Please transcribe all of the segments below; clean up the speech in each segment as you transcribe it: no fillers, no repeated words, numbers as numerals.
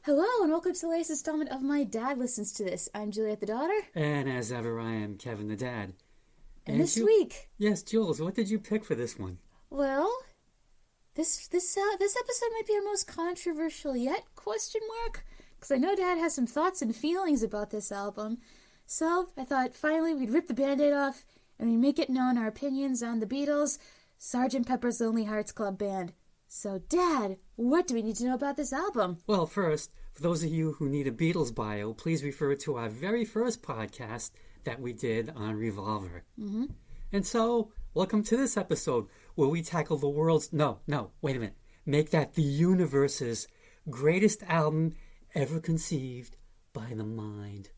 Hello and welcome to the latest installment of My Dad Listens to This. I'm Juliet the daughter. And as ever, I am Kevin the dad. And this week... Yes, Jules, what did you pick for this one? Well, this episode might be our most controversial yet, ? Because I know Dad has some thoughts and feelings about this album. So I thought finally we'd rip the Band-Aid off and we'd make it known our opinions on the Beatles, Sgt Pepper's Lonely Hearts Club Band. So, Dad, what do we need to know about this album? Well, first, for those of you who need a Beatles bio, please refer to our very first podcast that we did on Revolver. Mm-hmm. And so, welcome to this episode where we tackle the world's... No, wait a minute. Make that the universe's greatest album ever conceived by the mind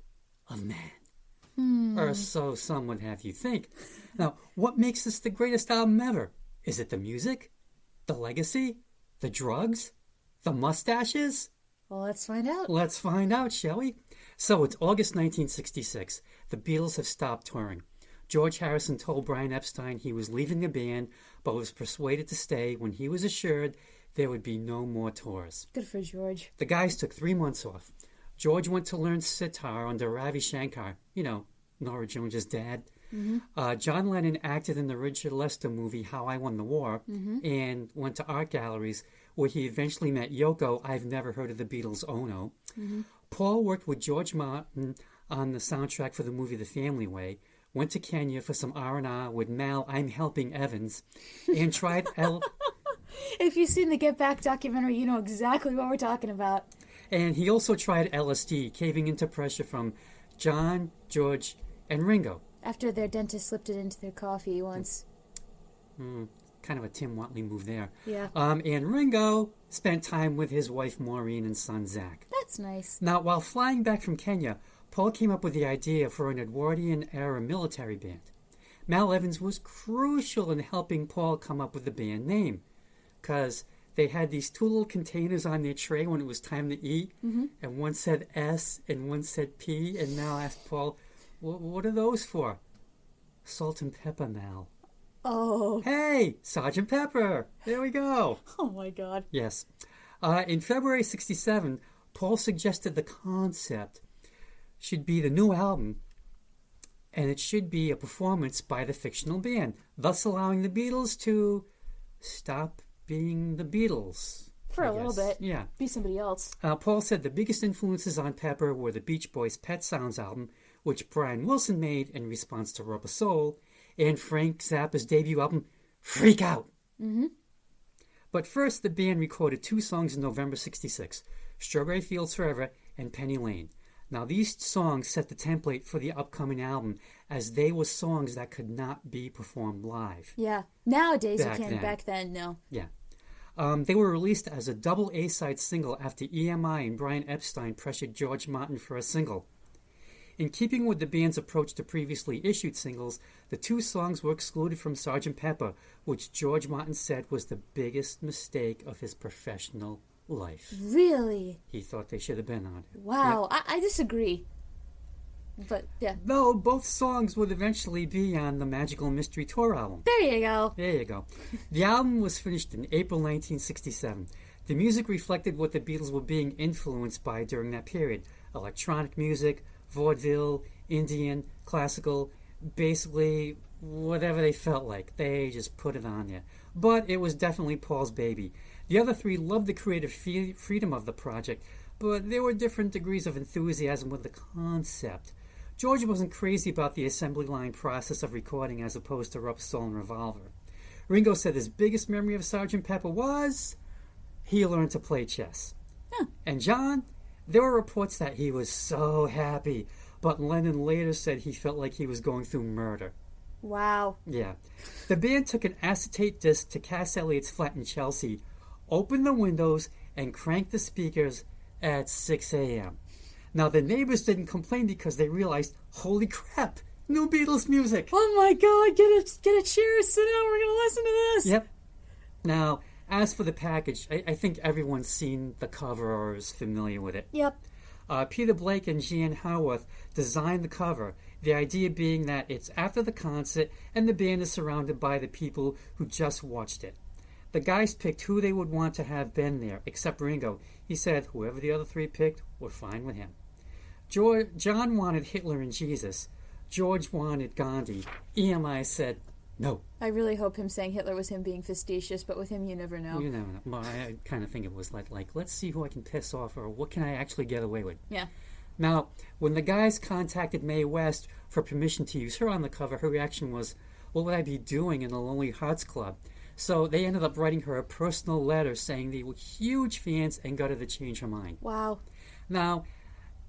of man. Or so some would have you think. Now, what makes this the greatest album ever? Is it the music? The legacy? The drugs? The mustaches? Well, let's find out. Let's find out, shall we? So it's August 1966. The Beatles have stopped touring. George Harrison told Brian Epstein he was leaving the band, but was persuaded to stay when he was assured there would be no more tours. Good for George. The guys took 3 months off. George went to learn sitar under Ravi Shankar, Nora Jones' dad. Mm-hmm. John Lennon acted in the Richard Lester movie How I Won the War, and went to art galleries where he eventually met Yoko, I've never heard of the Beatles, Ono. Mm-hmm. Paul worked with George Martin on the soundtrack for the movie The Family Way, went to Kenya for some R&R with Mal, I'm Helping Evans, and tried If you've seen the Get Back documentary, you know exactly what we're talking about. And he also tried LSD, caving into pressure from John, George, and Ringo. After their dentist slipped it into their coffee once. Kind of a Tim Watley move there. Yeah. And Ringo spent time with his wife Maureen and son Zach. That's nice. Now, while flying back from Kenya, Paul came up with the idea for an Edwardian-era military band. Mal Evans was crucial in helping Paul come up with the band name, because they had these 2 little containers on their tray when it was time to eat, and one said S and one said P, and Mal asked Paul, what are those for? Salt and pepper, Mal. Oh. Hey, Sgt. Pepper. There we go. Oh, my God. Yes. In February 67, Paul suggested the concept should be the new album, and it should be a performance by the fictional band, thus allowing the Beatles to stop being the Beatles. For a little bit. Yeah. Be somebody else. Paul said the biggest influences on Pepper were the Beach Boys' Pet Sounds album, which Brian Wilson made in response to Rubber Soul, and Frank Zappa's debut album, Freak Out. Mm-hmm. But first, the band recorded 2 songs in November 66, Strawberry Fields Forever and Penny Lane. Now, these songs set the template for the upcoming album, as they were songs that could not be performed live. Yeah. Nowadays Back you can. then. Back then, no. Yeah. They were released as a double A-side single after EMI and Brian Epstein pressured George Martin for a single. In keeping with the band's approach to previously issued singles, the 2 songs were excluded from Sgt. Pepper, which George Martin said was the biggest mistake of his professional life. Really? He thought they should have been on it. Wow. Yeah. I disagree. But, yeah. Though both songs would eventually be on the Magical Mystery Tour album. There you go. There you go. The album was finished in April 1967. The music reflected what the Beatles were being influenced by during that period. Electronic music, vaudeville, Indian, classical, basically whatever they felt like. They just put it on there. But it was definitely Paul's baby. The other 3 loved the creative freedom of the project, but there were different degrees of enthusiasm with the concept. George wasn't crazy about the assembly line process of recording as opposed to Rubber Soul and Revolver. Ringo said his biggest memory of Sgt. Pepper was he learned to play chess. Huh. And John, there were reports that he was so happy, but Lennon later said he felt like he was going through murder. Wow. Yeah. The band took an acetate disc to Cass Elliott's flat in Chelsea, opened the windows, and cranked the speakers at 6 a.m. Now, the neighbors didn't complain because they realized, holy crap, new Beatles music. Oh, my God. Get a chair, sit down, we're going to listen to this. Yep. Now, as for the package, I think everyone's seen the cover or is familiar with it. Yep. Peter Blake and Jan Howarth designed the cover, the idea being that it's after the concert and the band is surrounded by the people who just watched it. The guys picked who they would want to have been there, except Ringo. He said whoever the other three picked were fine with him. John wanted Hitler and Jesus. George wanted Gandhi. EMI said no. I really hope him saying Hitler was him being facetious, but with him you never know. You never know. Well, I kind of think it was like let's see who I can piss off, or what can I actually get away with. Yeah. Now, when the guys contacted Mae West for permission to use her on the cover, her reaction was, what would I be doing in the Lonely Hearts Club? So they ended up writing her a personal letter saying they were huge fans and got her to change her mind. Wow. Now,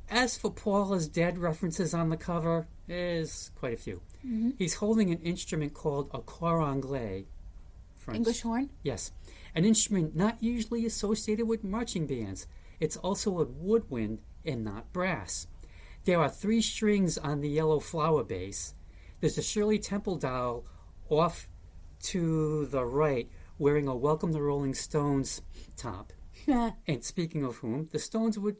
as for Paula's dead references on the cover, there's quite a few. Mm-hmm. He's holding an instrument called a cor anglais. French. English horn? Yes. An instrument not usually associated with marching bands. It's also a woodwind and not brass. There are 3 strings on the yellow flower base. There's a Shirley Temple doll off to the right wearing a Welcome the Rolling Stones top. And speaking of whom, the Stones would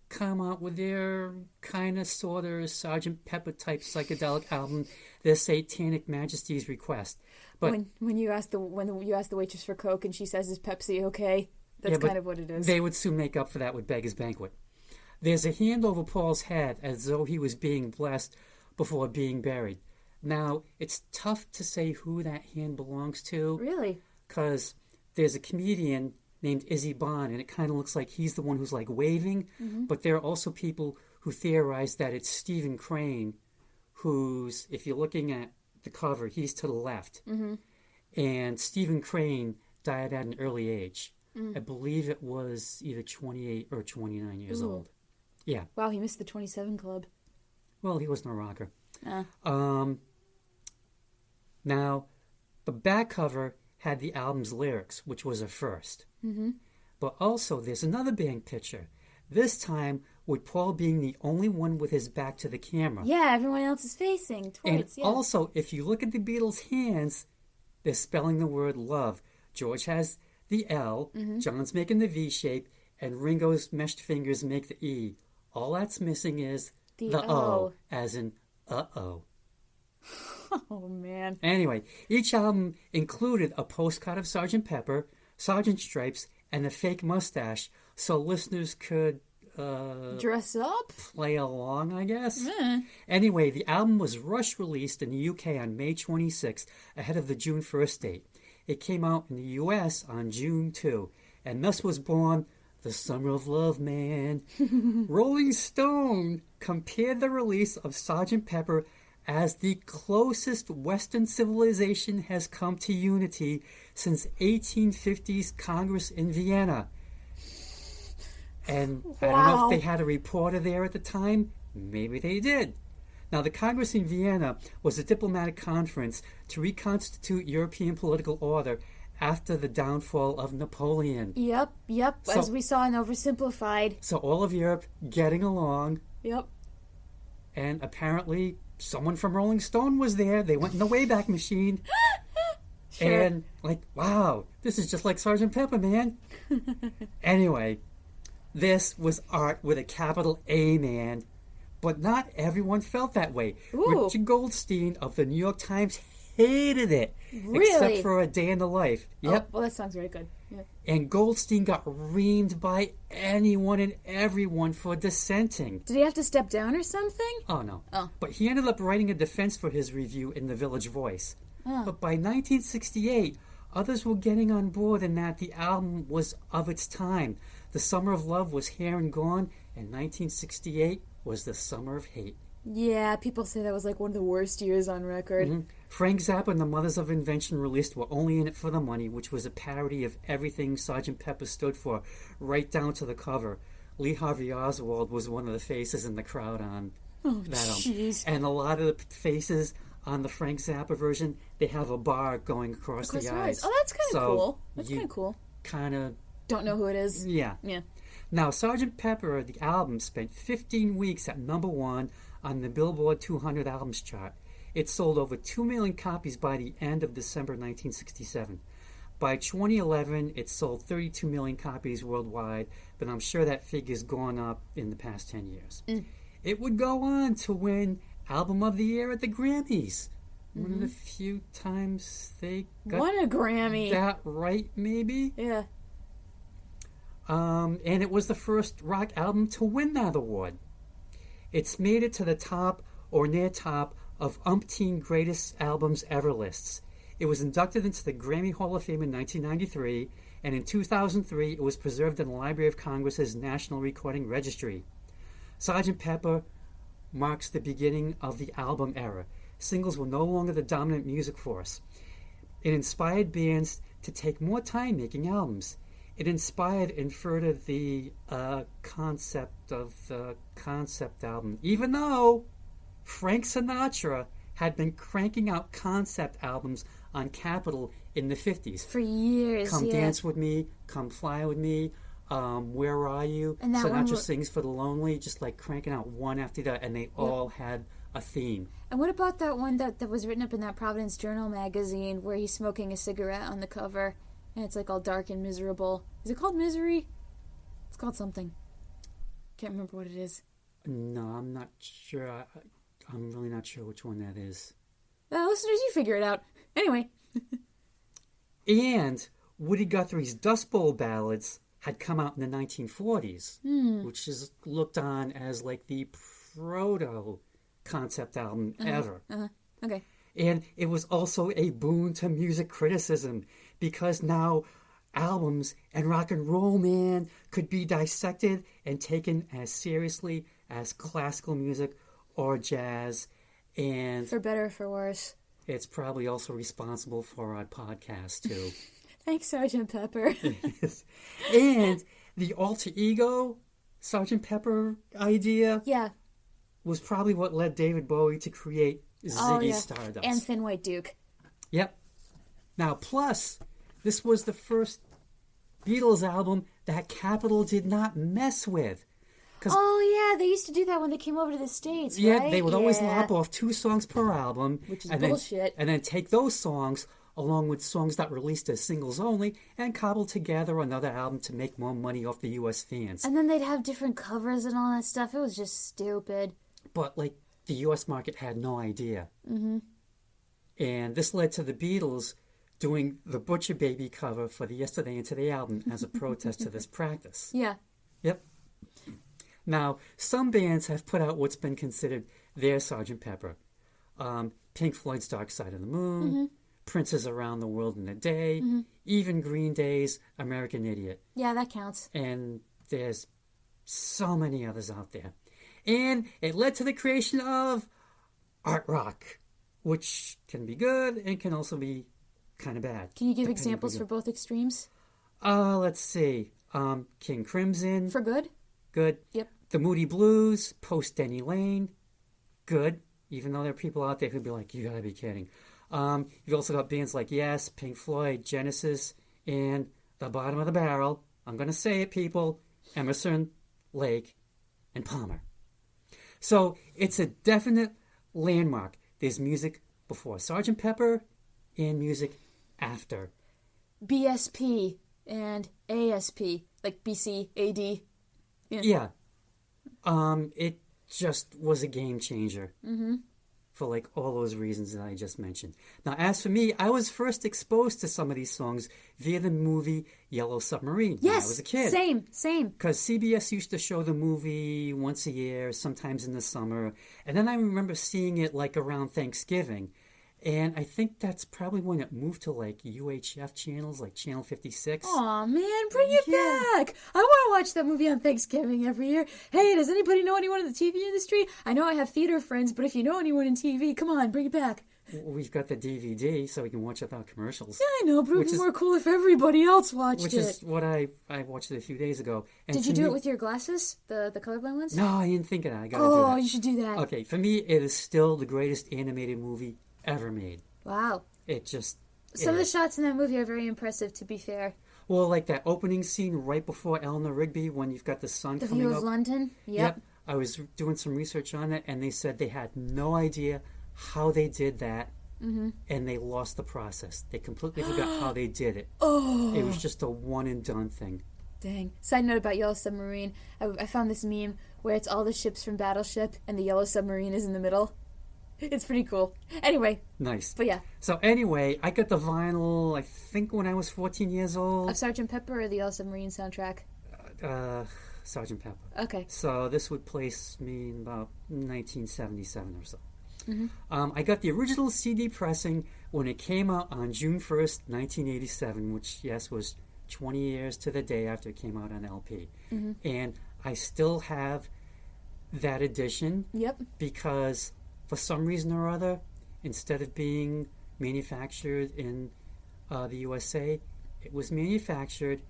come out with their kind of sort of Sgt Pepper type psychedelic album, Their Satanic Majesty's Request. But when you ask the waitress for Coke and she says, "Is Pepsi okay?" That's kind of what it is. They would soon make up for that with Beggar's Banquet. There's a hand over Paul's head as though he was being blessed before being buried. Now, it's tough to say who that hand belongs to. Really? Because there's a comedian named Izzy Bond, and it kind of looks like he's the one who's like waving. Mm-hmm. But there are also people who theorize that it's Stephen Crane, who's, if you're looking at the cover, he's to the left. Mm-hmm. And Stephen Crane died at an early age. I believe it was either 28 or 29 years old. Yeah. Wow, he missed the 27 club. Well, he wasn't a rocker. Now, the back cover had the album's lyrics, which was a first. Mm-hmm. But also, there's another band picture. This time, with Paul being the only one with his back to the camera. Yeah, everyone else is facing towards. And also, if you look at the Beatles' hands, they're spelling the word love. George has the L, John's making the V shape, and Ringo's meshed fingers make the E. All that's missing is the O, as in uh-oh. Oh, man. Anyway, each album included a postcard of Sgt. Pepper, Sergeant Stripes, and a fake mustache, so listeners could dress up? Play along, I guess. Anyway, the album was rush released in the UK on May 26th, ahead of the June 1st date. It came out in the US on June 2, and thus was born The Summer of Love, man. Rolling Stone compared the release of Sgt. Pepper as the closest Western civilization has come to unity since 1850's Congress in Vienna. And I don't know if they had a reporter there at the time. Maybe they did. Now, the Congress in Vienna was a diplomatic conference to reconstitute European political order after the downfall of Napoleon. Yep, so, as we saw in Oversimplified. So all of Europe getting along. Yep. And apparently someone from Rolling Stone was there. They went in the Wayback Machine. Sure. And like, wow, this is just like Sgt. Pepper, man. Anyway, this was art with a capital A, man. But not everyone felt that way. Ooh. Richard Goldstein of the New York Times hated it. Really? Except for A Day in the Life. Yep. Oh, well, that sounds very good. Yep. And Goldstein got reamed by anyone and everyone for dissenting. Did he have to step down or something? Oh, no. Oh. But he ended up writing a defense for his review in the Village Voice. Oh. But by 1968, others were getting on board in that the album was of its time. The Summer of Love was here and gone, and 1968 was the Summer of Hate. Yeah, people say that was like one of the worst years on record. Mm-hmm. Frank Zappa and the Mothers of Invention released We're Only in It for the Money, which was a parody of everything Sgt. Pepper stood for, right down to the cover. Lee Harvey Oswald was one of the faces in the crowd on that album. And a lot of the faces on the Frank Zappa version, they have a bar going across the eyes. Oh, that's kind of cool. That's kind of cool. Kind of don't know who it is. Yeah. Now, Sgt. Pepper, the album, spent 15 weeks at number 1 on the Billboard 200 albums chart. It sold over 2 million copies by the end of December 1967. By 2011, it sold 32 million copies worldwide, but I'm sure that figure's gone up in the past 10 years. It would go on to win Album of the Year at the Grammys. One of the few times they got Won a Grammy. that right, maybe. Yeah. And it was the first rock album to win that award. It's made it to the top or near top of umpteen greatest albums ever lists. It was inducted into the Grammy Hall of Fame in 1993, and in 2003 it was preserved in the Library of Congress's National Recording Registry. Sgt. Pepper marks the beginning of the album era. Singles were no longer the dominant music force. It inspired bands to take more time making albums. It inspired and furthered the concept of the concept album, even though Frank Sinatra had been cranking out concept albums on Capitol in the 50s. For years, Come yeah. Dance With Me, Come Fly With Me, Where Are You? And that one Sinatra Sings for the Lonely, just like cranking out one after the other, and they all had a theme. And what about that one that was written up in that Providence Journal magazine where he's smoking a cigarette on the cover and it's like all dark and miserable? Is it called Misery? It's called something. Can't remember what it is. No, I'm not sure. I'm really not sure which one that is. Well, listeners, you figure it out. Anyway. And Woody Guthrie's Dust Bowl Ballads had come out in the 1940s, which is looked on as like the proto concept album ever. Okay. And it was also a boon to music criticism because now albums and rock and roll, man, could be dissected and taken as seriously as classical music or jazz. And For better or for worse. it's probably also responsible for our podcast, too. Thanks, Sgt. Pepper. And the alter ego Sgt. Pepper idea Yeah. was probably what led David Bowie to create Ziggy Stardust. And Thin White Duke. Yep. Now, plus, this was the first Beatles album that Capitol did not mess with. Oh, yeah, they used to do that when they came over to the States, Yeah, right? they would always lop off 2 songs per album. Which is and bullshit. And then take those songs, along with songs that released as singles only, and cobble together another album to make more money off the U.S. fans. And then they'd have different covers and all that stuff. It was just stupid. But, like, the U.S. market had no idea. Mm-hmm. And this led to the Beatles doing the Butcher Baby cover for the Yesterday and Today album as a protest to this practice. Yeah. Yep. Now, some bands have put out what's been considered their Sgt. Pepper. Pink Floyd's Dark Side of the Moon, Prince's Around the World in a Day, even Green Day's American Idiot. Yeah, that counts. And there's so many others out there. And it led to the creation of art rock, which can be good and can also be kind of bad. Can you give examples for both extremes? Let's see. King Crimson. For good? Good. Yep. The Moody Blues, post Denny Lane, good. Even though there are people out there who'd be like, you gotta be kidding. You've also got bands like Yes, Pink Floyd, Genesis, and the bottom of the barrel, I'm gonna say it, people, Emerson, Lake, and Palmer. So it's a definite landmark. There's music before Sgt. Pepper and music after. BSP and ASP, like BC, AD. Yeah. It just was a game changer for like all those reasons that I just mentioned. Now, as for me, I was first exposed to some of these songs via the movie Yellow Submarine when I was a kid. Same. Because CBS used to show the movie once a year, sometimes in the summer. And then I remember seeing it like around Thanksgiving. And I think that's probably when it moved to like UHF channels, like Channel 56. Aw, man, bring it back. I want to watch that movie on Thanksgiving every year. Hey, does anybody know anyone in the TV industry? I know I have theater friends, but if you know anyone in TV, come on, bring it back. We've got the DVD, so we can watch it without commercials. Yeah, I know, but it would be more cool if everybody else watched it. Which is what I watched it a few days ago. And Did you do it with your glasses? The colorblind ones? No, I didn't think of that. I gotta do Oh, that. you should do that. Okay, for me, it is still the greatest animated movie ever made. Wow. It just... Some of the shots in that movie are very impressive, to be fair. Well, like that opening scene right before Eleanor Rigby, when you've got the sun The coming View up. of London? Yep. I was doing some research on it, and they said they had no idea how they did that, and they lost the process. They completely forgot how they did it. Oh. It was just a one-and-done thing. Dang. Side note about Yellow Submarine. I found this meme where it's all the ships from Battleship, and the Yellow Submarine is in the middle. It's pretty cool. Anyway, Nice. but yeah. So anyway, I got the vinyl, I think when I was 14 years old. Of Sgt. Pepper or the Yellow Submarine soundtrack? Sgt. Pepper. Okay. So this would place me in about 1977 or so. Mm-hmm. I got the original CD pressing when it came out on June 1st, 1987, which, yes, was 20 years to the day after it came out on LP. Mm-hmm. And I still have that edition. Yep. Because for some reason or other, instead of being manufactured in the USA, it was manufactured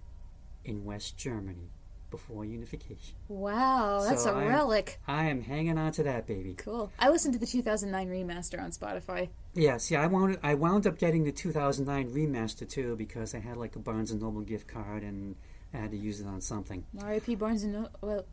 in West Germany before unification. Wow, that's a relic. I am hanging on to that baby. Cool. I listened to the 2009 remaster on Spotify. Yeah, see, I wound up getting the 2009 remaster too because I had like a Barnes & Noble gift card and I had to use it on something. R.I.P. Barnes & Noble. Well,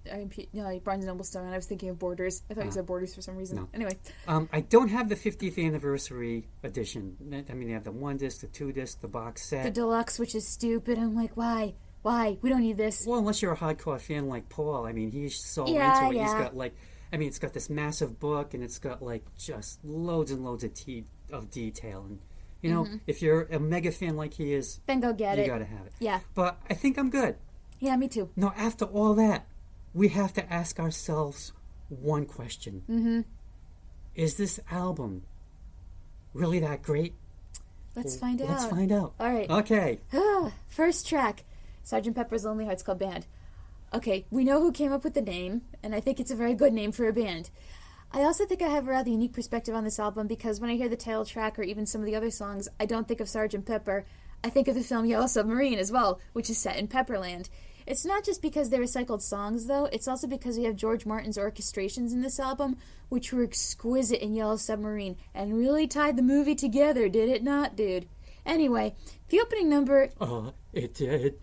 Barnes & Noble still, and I was thinking of Borders. I thought you said Borders for some reason. No. Anyway. I don't have the 50th anniversary edition. I mean, they have the 1 disc, the 2 disc, the box set. The deluxe, which is stupid. I'm like, why? Why? We don't need this. Well, unless you're a hardcore fan like Paul. I mean, he's so into it. Yeah. He's got like, I mean, it's got this massive book and it's got like just loads and loads of detail. And, you know, if you're a mega fan like he is, then go get it. You got to have it. Yeah. But I think I'm good. Yeah, me too. Now, after all that, we have to ask ourselves one question. Mm-hmm. Is this album really that great? Let's find out. Let's find out. All right. Okay. First track, Sgt. Pepper's Lonely Hearts Club Band. Okay, we know who came up with the name, and I think it's a very good name for a band. I also think I have a rather unique perspective on this album because when I hear the title track or even some of the other songs, I don't think of Sgt. Pepper. I think of the film Yellow Submarine as well, which is set in Pepperland. It's not just because they're recycled songs, though. It's also because we have George Martin's orchestrations in this album, which were exquisite in Yellow Submarine, and really tied the movie together, did it not, dude? Anyway, the opening number... It did.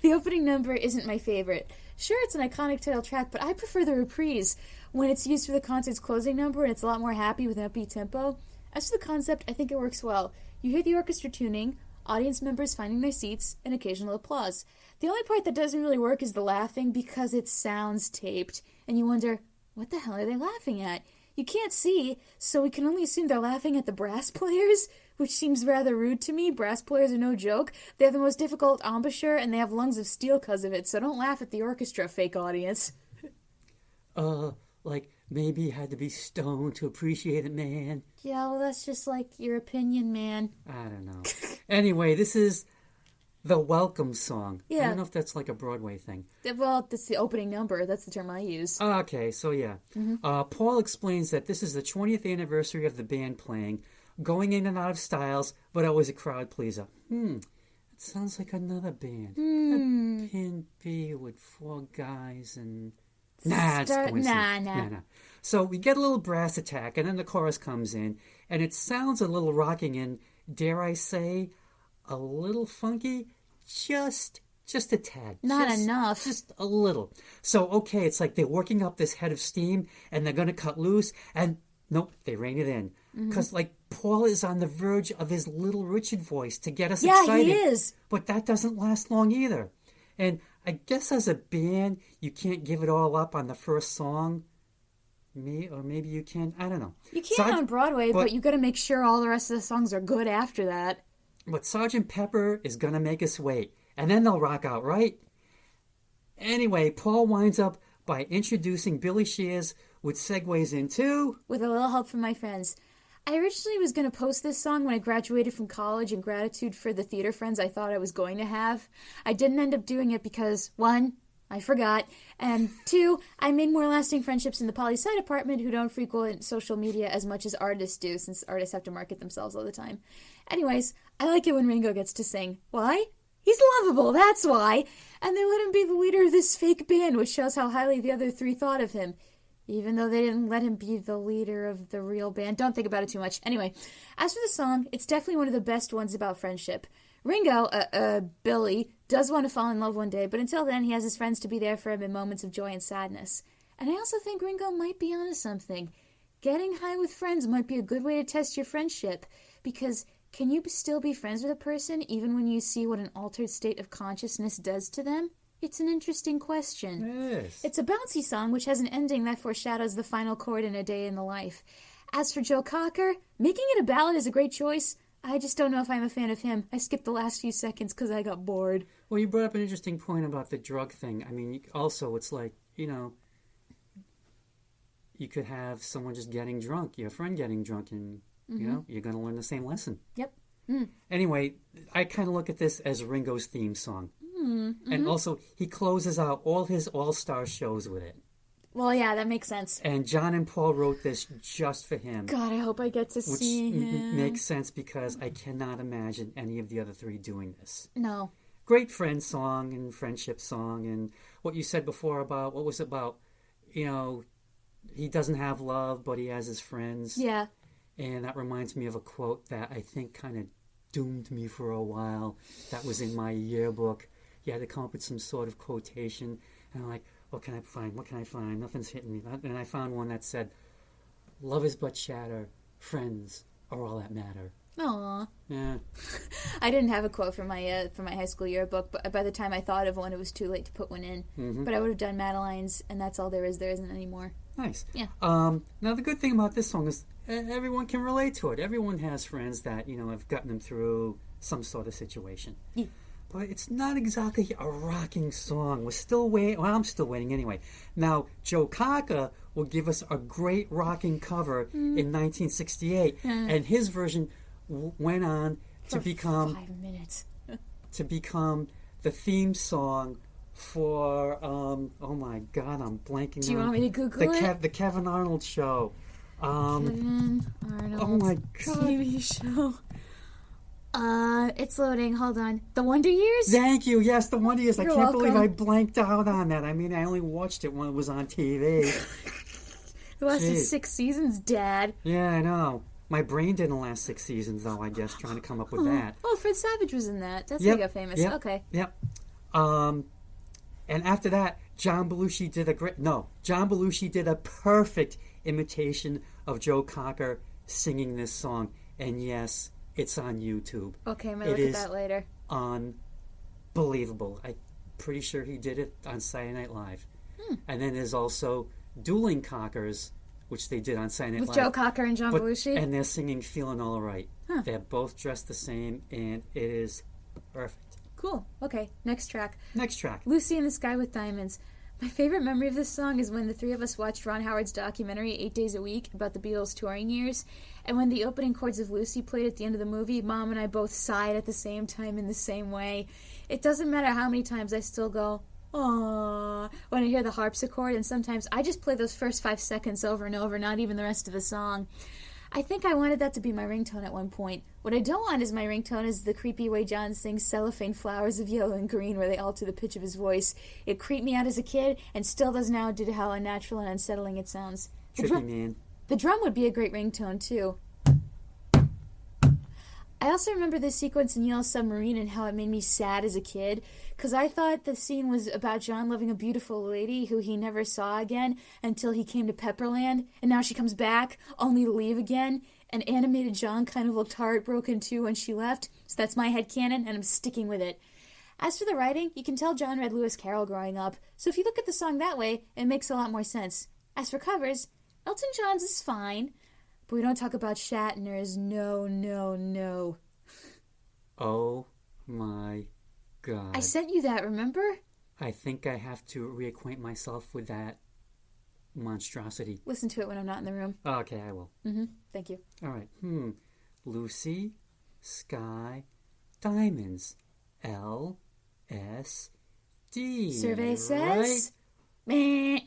The opening number isn't my favorite. Sure, it's an iconic title track, but I prefer the reprise, when it's used for the concert's closing number, and it's a lot more happy with an upbeat tempo. As for the concept, I think it works well. You hear the orchestra tuning, audience members finding their seats, and occasional applause. The only part that doesn't really work is the laughing because it sounds taped, and you wonder, what the hell are they laughing at? You can't see, so we can only assume they're laughing at the brass players, which seems rather rude to me. Brass players are no joke. They have the most difficult embouchure, and they have lungs of steel because of it, so don't laugh at the orchestra, fake audience. Like, maybe you had to be stoned to appreciate it, man. Yeah, well, that's just like your opinion, man. I don't know. Anyway, this is the welcome song. Yeah. I don't know if that's like a Broadway thing. Well, that's the opening number. That's the term I use. Okay, so yeah. Paul explains that this is the 20th anniversary of the band playing, going in and out of styles, but always a crowd pleaser. It sounds like another band. A Pin B with 4 guys and... Nah, it's coincidence. Nah. So we get a little brass attack, and then the chorus comes in, and it sounds a little rocking and, dare I say, a little funky, just a tad. Not enough. Just a little. So, okay, it's like they're working up this head of steam, and they're going to cut loose, and nope, they rein it in. Because, like, Paul is on the verge of his Little Richard voice to get us excited. Yeah, he is. But that doesn't last long either. And I guess as a band, you can't give it all up on the first song. Or maybe you can. I don't know. You can on Broadway, but you got to make sure all the rest of the songs are good after that. But Sgt. Pepper is going to make us wait. And then they'll rock out, right? Anyway, Paul winds up by introducing Billy Shears, which segues into... With a little help from my friends. I originally was going to post this song when I graduated from college in gratitude for the theater friends I thought I was going to have. I didn't end up doing it because, 1, I forgot, and 2, I made more lasting friendships in the poli-sci department who don't frequent social media as much as artists do, since artists have to market themselves all the time. Anyways, I like it when Ringo gets to sing. Why? He's lovable, that's why! And they let him be the leader of this fake band, which shows how highly the other 3 thought of him. Even though they didn't let him be the leader of the real band. Don't think about it too much. Anyway, as for the song, it's definitely one of the best ones about friendship. Ringo, Billy, does want to fall in love one day, but until then he has his friends to be there for him in moments of joy and sadness. And I also think Ringo might be onto something. Getting high with friends might be a good way to test your friendship, because can you still be friends with a person even when you see what an altered state of consciousness does to them? It's an interesting question. Yes. It's a bouncy song which has an ending that foreshadows the final chord in A Day in the Life. As for Joe Cocker, making it a ballad is a great choice. I just don't know if I'm a fan of him. I skipped the last few seconds because I got bored. Well, you brought up an interesting point about the drug thing. I mean, also, it's like, you could have someone just getting drunk, your friend getting drunk, and, you're going to learn the same lesson. Yep. Anyway, I kind of look at this as Ringo's theme song. And also, he closes out all his all-star shows with it. Well, yeah, that makes sense. And John and Paul wrote this just for him. God, I hope I get to see him. Which makes sense because I cannot imagine any of the other three doing this. No. Great friend song and friendship song. And what you said before about, what was it about, he doesn't have love, but he has his friends. Yeah. And that reminds me of a quote that I think kind of doomed me for a while. That was in my yearbook. You had to come up with some sort of quotation. And I'm like, what can I find? What can I find? Nothing's hitting me. And I found one that said, love is but chatter. Friends are all that matter. Aw. Yeah. I didn't have a quote for my high school yearbook, but by the time I thought of one, it was too late to put one in. Mm-hmm. But I would have done Madeline's, and that's all there is. There isn't anymore. Nice. Yeah. Now, the good thing about this song is everyone can relate to it. Everyone has friends that, have gotten them through some sort of situation. Yeah. But it's not exactly a rocking song. We're still waiting. Well, I'm still waiting anyway. Now, Joe Cocker will give us a great rocking cover in 1968, and his version went on to become 5 minutes. to become the theme song for oh my God, I'm blanking. Do you want me to Google it? The Kevin Arnold show. Kevin Arnold. Oh my God. TV show. It's loading. Hold on. The Wonder Years? Thank you. Yes, The Wonder Years. You're I can't believe welcome. I blanked out on that. I mean, I only watched it when it was on TV. It lasted Jeez. 6 seasons, Dad. Yeah, I know. My brain didn't last 6 seasons, though, I guess, trying to come up with that. Oh, Fred Savage was in that. That's how Yep, he got famous. yep, Okay. Yep. And after that, John Belushi did a perfect imitation of Joe Cocker singing this song. And yes, it's on YouTube. Okay, I'm going to look at that later. Unbelievable. I'm pretty sure he did it on Saturday Night Live. And then there's also Dueling Cockers, which they did on Saturday Night With Live. Joe Cocker and John Belushi? And they're singing Feeling All Right. Huh. They're both dressed the same, and it is perfect. Cool. Okay, next track. Next track. Lucy in the Sky with Diamonds. My favorite memory of this song is when the three of us watched Ron Howard's documentary 8 Days a Week about the Beatles' touring years. And when the opening chords of Lucy played at the end of the movie, Mom and I both sighed at the same time in the same way. It doesn't matter how many times I still go, aww, when I hear the harpsichord, and sometimes I just play those first 5 seconds over and over, not even the rest of the song. I think I wanted that to be my ringtone at one point. What I don't want as my ringtone is the creepy way John sings Cellophane Flowers of Yellow and Green, where they alter the pitch of his voice. It creeped me out as a kid, and still does now due to how unnatural and unsettling it sounds. Tricky Man. The drum would be a great ringtone, too. I also remember this sequence in Yellow Submarine and how it made me sad as a kid, because I thought the scene was about John loving a beautiful lady who he never saw again until he came to Pepperland, and now she comes back, only to leave again, and animated John kind of looked heartbroken too when she left, so that's my headcanon, and I'm sticking with it. As for the writing, you can tell John read Lewis Carroll growing up, so if you look at the song that way, it makes a lot more sense. As for covers, Elton John's is fine, but we don't talk about Shatner's. No, no, no. Oh my God. I sent you that, remember? I think I have to reacquaint myself with that monstrosity. Listen to it when I'm not in the room. Okay, I will. Thank you. All right. Lucy, Sky, Diamonds. L-S-D. Survey right? says... Meh.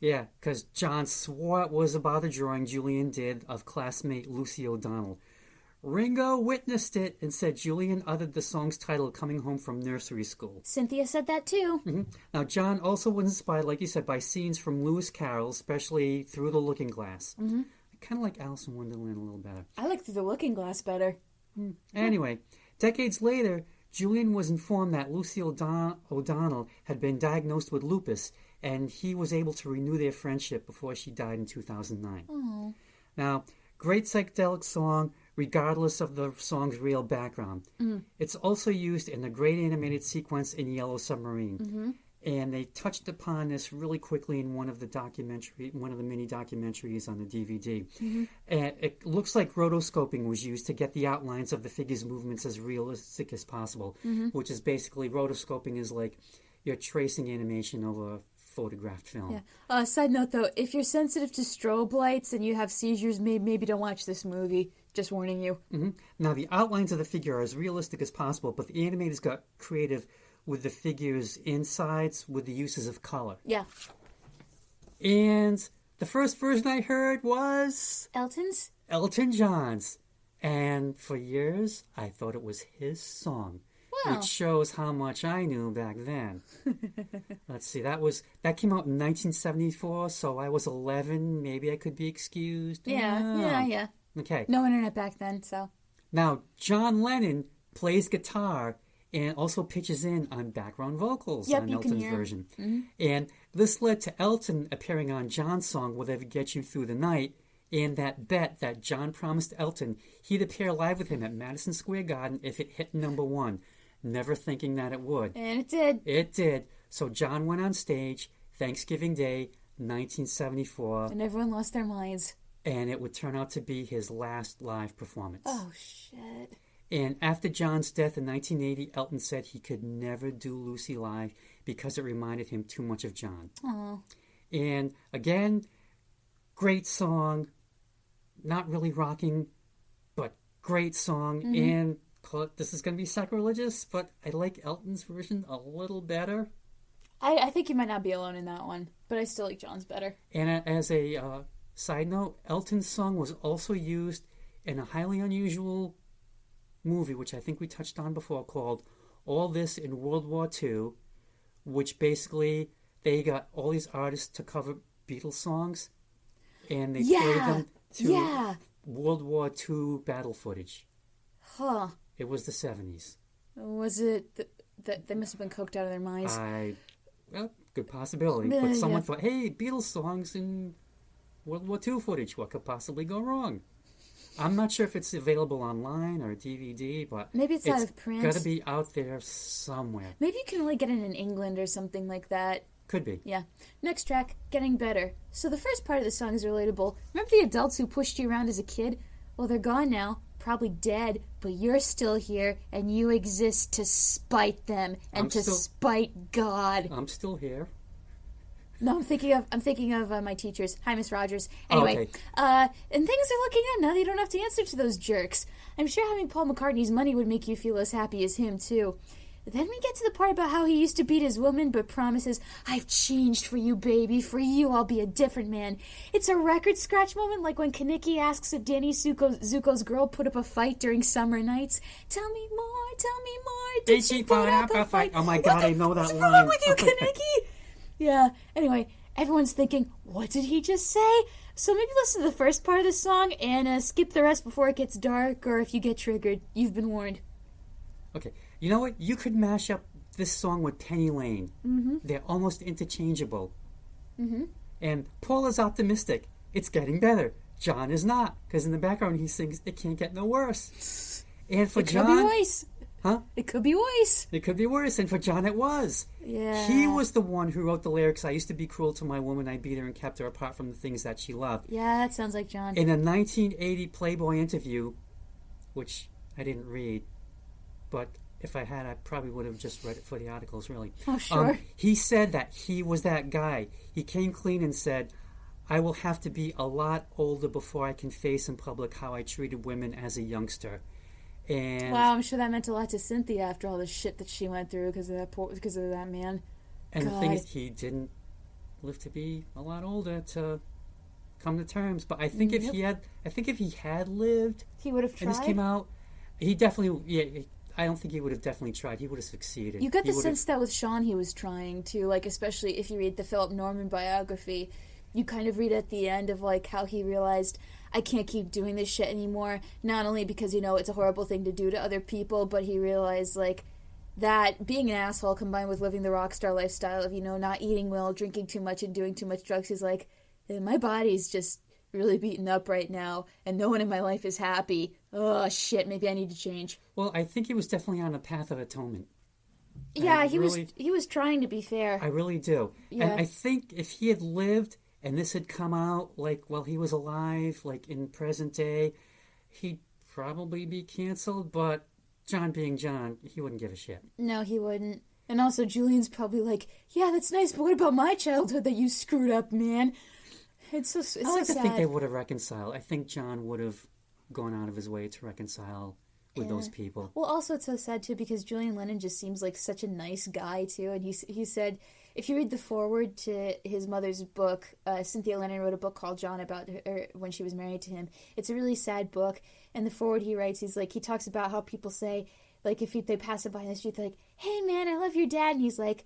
Yeah, because John swore it was about a drawing Julian did of classmate Lucy O'Donnell. Ringo witnessed it and said Julian uttered the song's title coming home from nursery school. Cynthia said that too. Now, John also was inspired, like you said, by scenes from Lewis Carroll, especially Through the Looking Glass. I kind of like Alice in Wonderland a little better. I like Through the Looking Glass better. Anyway, decades later, Julian was informed that Lucy O'Donnell had been diagnosed with lupus, and he was able to renew their friendship before she died in 2009. Oh. Now, great psychedelic song, regardless of the song's real background. It's also used in the great animated sequence in Yellow Submarine. And they touched upon this really quickly in one of the mini documentaries on the DVD. Mm-hmm. And it looks like rotoscoping was used to get the outlines of the figures' movements as realistic as possible, which is basically rotoscoping is like you're tracing animation over photographed film. Yeah. Side note though, if you're sensitive to strobe lights and you have seizures, maybe don't watch this movie. Just warning you. Mm-hmm. Now the outlines of the figure are as realistic as possible, but the animators got creative with the figure's insides with the uses of color. Yeah. And the first version I heard was Elton's? Elton John's. And for years, I thought it was his song. Wow. Which shows how much I knew back then. Let's see, that came out in 1974, so I was 11. Maybe I could be excused. Yeah. Okay. No internet back then, so. Now, John Lennon plays guitar and also pitches in on background vocals on Elton's version. Mm-hmm. And this led to Elton appearing on John's song, Whatever Gets You Through the Night, and that bet that John promised Elton he'd appear live with him at Madison Square Garden if it hit #1, never thinking that it would. And it did. It did. So John went on stage, Thanksgiving Day, 1974. And everyone lost their minds. And it would turn out to be his last live performance. Oh, shit. And after John's death in 1980, Elton said he could never do Lucy live because it reminded him too much of John. Oh. And again, great song. Not really rocking, but great song. Mm-hmm. And this is going to be sacrilegious, but I like Elton's version a little better. I think you might not be alone in that one, but I still like John's better. And as a side note, Elton's song was also used in a highly unusual movie, which I think we touched on before, called All This in World War II, which basically they got all these artists to cover Beatles songs, and they played them to World War II battle footage. Huh. It was the 70s. Was it that they must have been coked out of their minds? Well, good possibility. But someone thought, hey, Beatles songs in World War II footage, what could possibly go wrong? I'm not sure if it's available online or DVD, but maybe it's out of print. It's got to be out there somewhere. Maybe you can only get it in England or something like that. Could be. Yeah. Next track, Getting Better. So the first part of the song is relatable. Remember the adults who pushed you around as a kid? Well, they're gone now, probably dead, but you're still here, and you exist to spite them and spite God. I'm still here. No, I'm thinking of my teachers. Hi, Miss Rogers. Anyway, okay. And things are looking up now that you don't have to answer to those jerks. I'm sure having Paul McCartney's money would make you feel as happy as him, too. Then we get to the part about how he used to beat his woman, but promises, I've changed for you, baby. For you, I'll be a different man. It's a record scratch moment, like when Kaneki asks if Danny Zuko's girl put up a fight during summer nights. Tell me more. Did she put up a fight? Oh my God, I know that line. What's wrong with you, Kaneki? Yeah, anyway, everyone's thinking, what did he just say? So maybe listen to the first part of the song and skip the rest before it gets dark, or if you get triggered, you've been warned. Okay, you know what? You could mash up this song with Penny Lane. Mm-hmm. They're almost interchangeable. Mm-hmm. And Paul is optimistic. It's getting better. John is not, because in the background he sings, it can't get no worse. And for John... It could be worse. Huh? It could be worse. It could be worse, and for John it was. Yeah. He was the one who wrote the lyrics, I used to be cruel to my woman, I beat her and kept her apart from the things that she loved. Yeah, that sounds like John. In a 1980 Playboy interview, which I didn't read, but if I had, I probably would have just read it for the articles, really. Oh, sure. He said that he was that guy. He came clean and said, I will have to be a lot older before I can face in public how I treated women as a youngster. And wow, I'm sure that meant a lot to Cynthia after all the shit that she went through because of that man. And God. The thing is, he didn't live to be a lot older to come to terms. But I think if he had lived, he would have tried. And this came out, he definitely, yeah. I don't think he would have definitely tried. He would have succeeded. You got the sense that with Sean he was trying to, like, especially if you read the Philip Norman biography, you kind of read at the end of, like, how he realized, I can't keep doing this shit anymore. Not only because, it's a horrible thing to do to other people, but he realized, like, that being an asshole combined with living the rock star lifestyle of, not eating well, drinking too much, and doing too much drugs, he's like, my body's just really beaten up right now, and no one in my life is happy. Oh, shit, maybe I need to change. Well, I think he was definitely on a path of atonement. Yeah, he was trying to be fair. I really do. Yeah. And I think if he had lived and this had come out like while he was alive, like in present day, he'd probably be canceled, but John being John, he wouldn't give a shit. No, he wouldn't. And also Julian's probably like, yeah, that's nice, but what about my childhood that you screwed up, man? It's so sad. I like to think they would have reconciled. I think John would have gone out of his way to reconcile with those people. Well, also it's so sad too because Julian Lennon just seems like such a nice guy too, and he said if you read the foreword to his mother's book, Cynthia Lennon wrote a book called John about her when she was married to him. It's a really sad book, and the foreword he writes, he talks about how people say, like if they pass it by in the street, they're like, "Hey man, I love your dad," and he's like,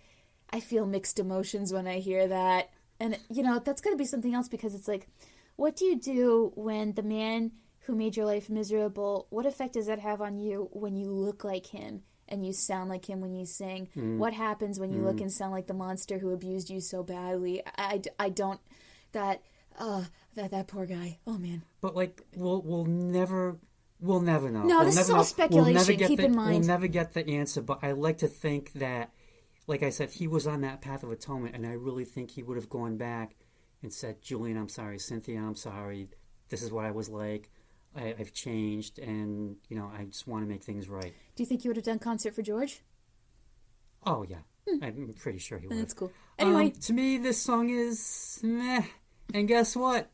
"I feel mixed emotions when I hear that," and that's got to be something else because it's like, what do you do when the man who made your life miserable, what effect does that have on you when you look like him and you sound like him when you sing? What happens when you look and sound like the monster who abused you so badly? I don't, that poor guy. Oh man. But like, we'll never know. No, this is all speculation, keep in mind. We'll never get the answer, but I like to think that, like I said, he was on that path of atonement, and I really think he would have gone back and said, Julian, I'm sorry, Cynthia, I'm sorry, this is what I was like. I've changed, and, I just want to make things right. Do you think you would have done concert for George? Oh, yeah. I'm pretty sure he would. That's cool. Anyway. To me, this song is meh. And guess what?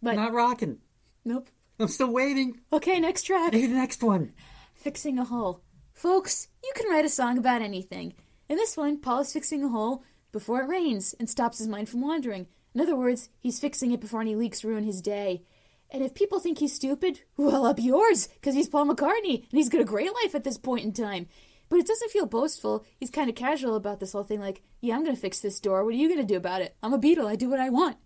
Not rocking. Nope. I'm still waiting. Okay, next track. Maybe the next one. Fixing a hole. Folks, you can write a song about anything. In this one, Paul is fixing a hole before it rains and stops his mind from wandering. In other words, he's fixing it before any leaks ruin his day. And if people think he's stupid, well, up yours, because he's Paul McCartney, and he's got a great life at this point in time. But it doesn't feel boastful. He's kind of casual about this whole thing, like, yeah, I'm going to fix this door. What are you going to do about it? I'm a Beatle. I do what I want.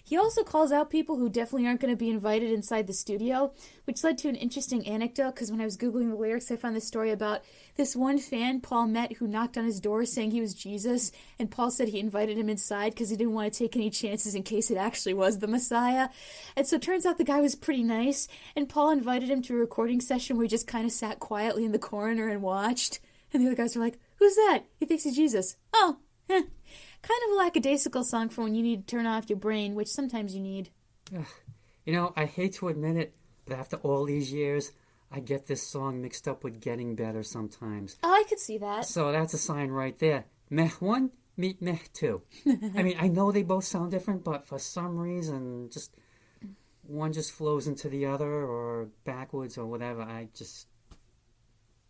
He also calls out people who definitely aren't going to be invited inside the studio, which led to an interesting anecdote, because when I was Googling the lyrics, I found this story about this one fan Paul met who knocked on his door saying he was Jesus, and Paul said he invited him inside because he didn't want to take any chances in case it actually was the Messiah. And so it turns out the guy was pretty nice, and Paul invited him to a recording session where he just kind of sat quietly in the corner and watched. And the other guys were like, who's that? He thinks he's Jesus. Oh, kind of a lackadaisical song for when you need to turn off your brain, which sometimes you need. I hate to admit it, but after all these years, I get this song mixed up with Getting Better sometimes. Oh, I could see that. So that's a sign right there. Meh 1, meet meh 2. I mean, I know they both sound different, but for some reason, just one just flows into the other or backwards or whatever. I just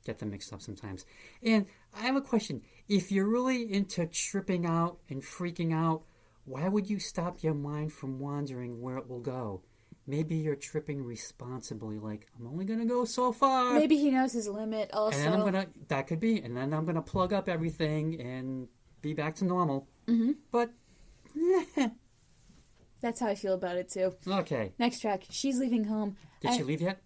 get them mixed up sometimes. And I have a question. If you're really into tripping out and freaking out, why would you stop your mind from wandering where it will go? Maybe you're tripping responsibly, like, I'm only going to go so far. Maybe he knows his limit also. And then that could be, and then I'm going to plug up everything and be back to normal. Mm-hmm. But, that's how I feel about it too. Okay. Next track, She's Leaving Home. Did she leave yet?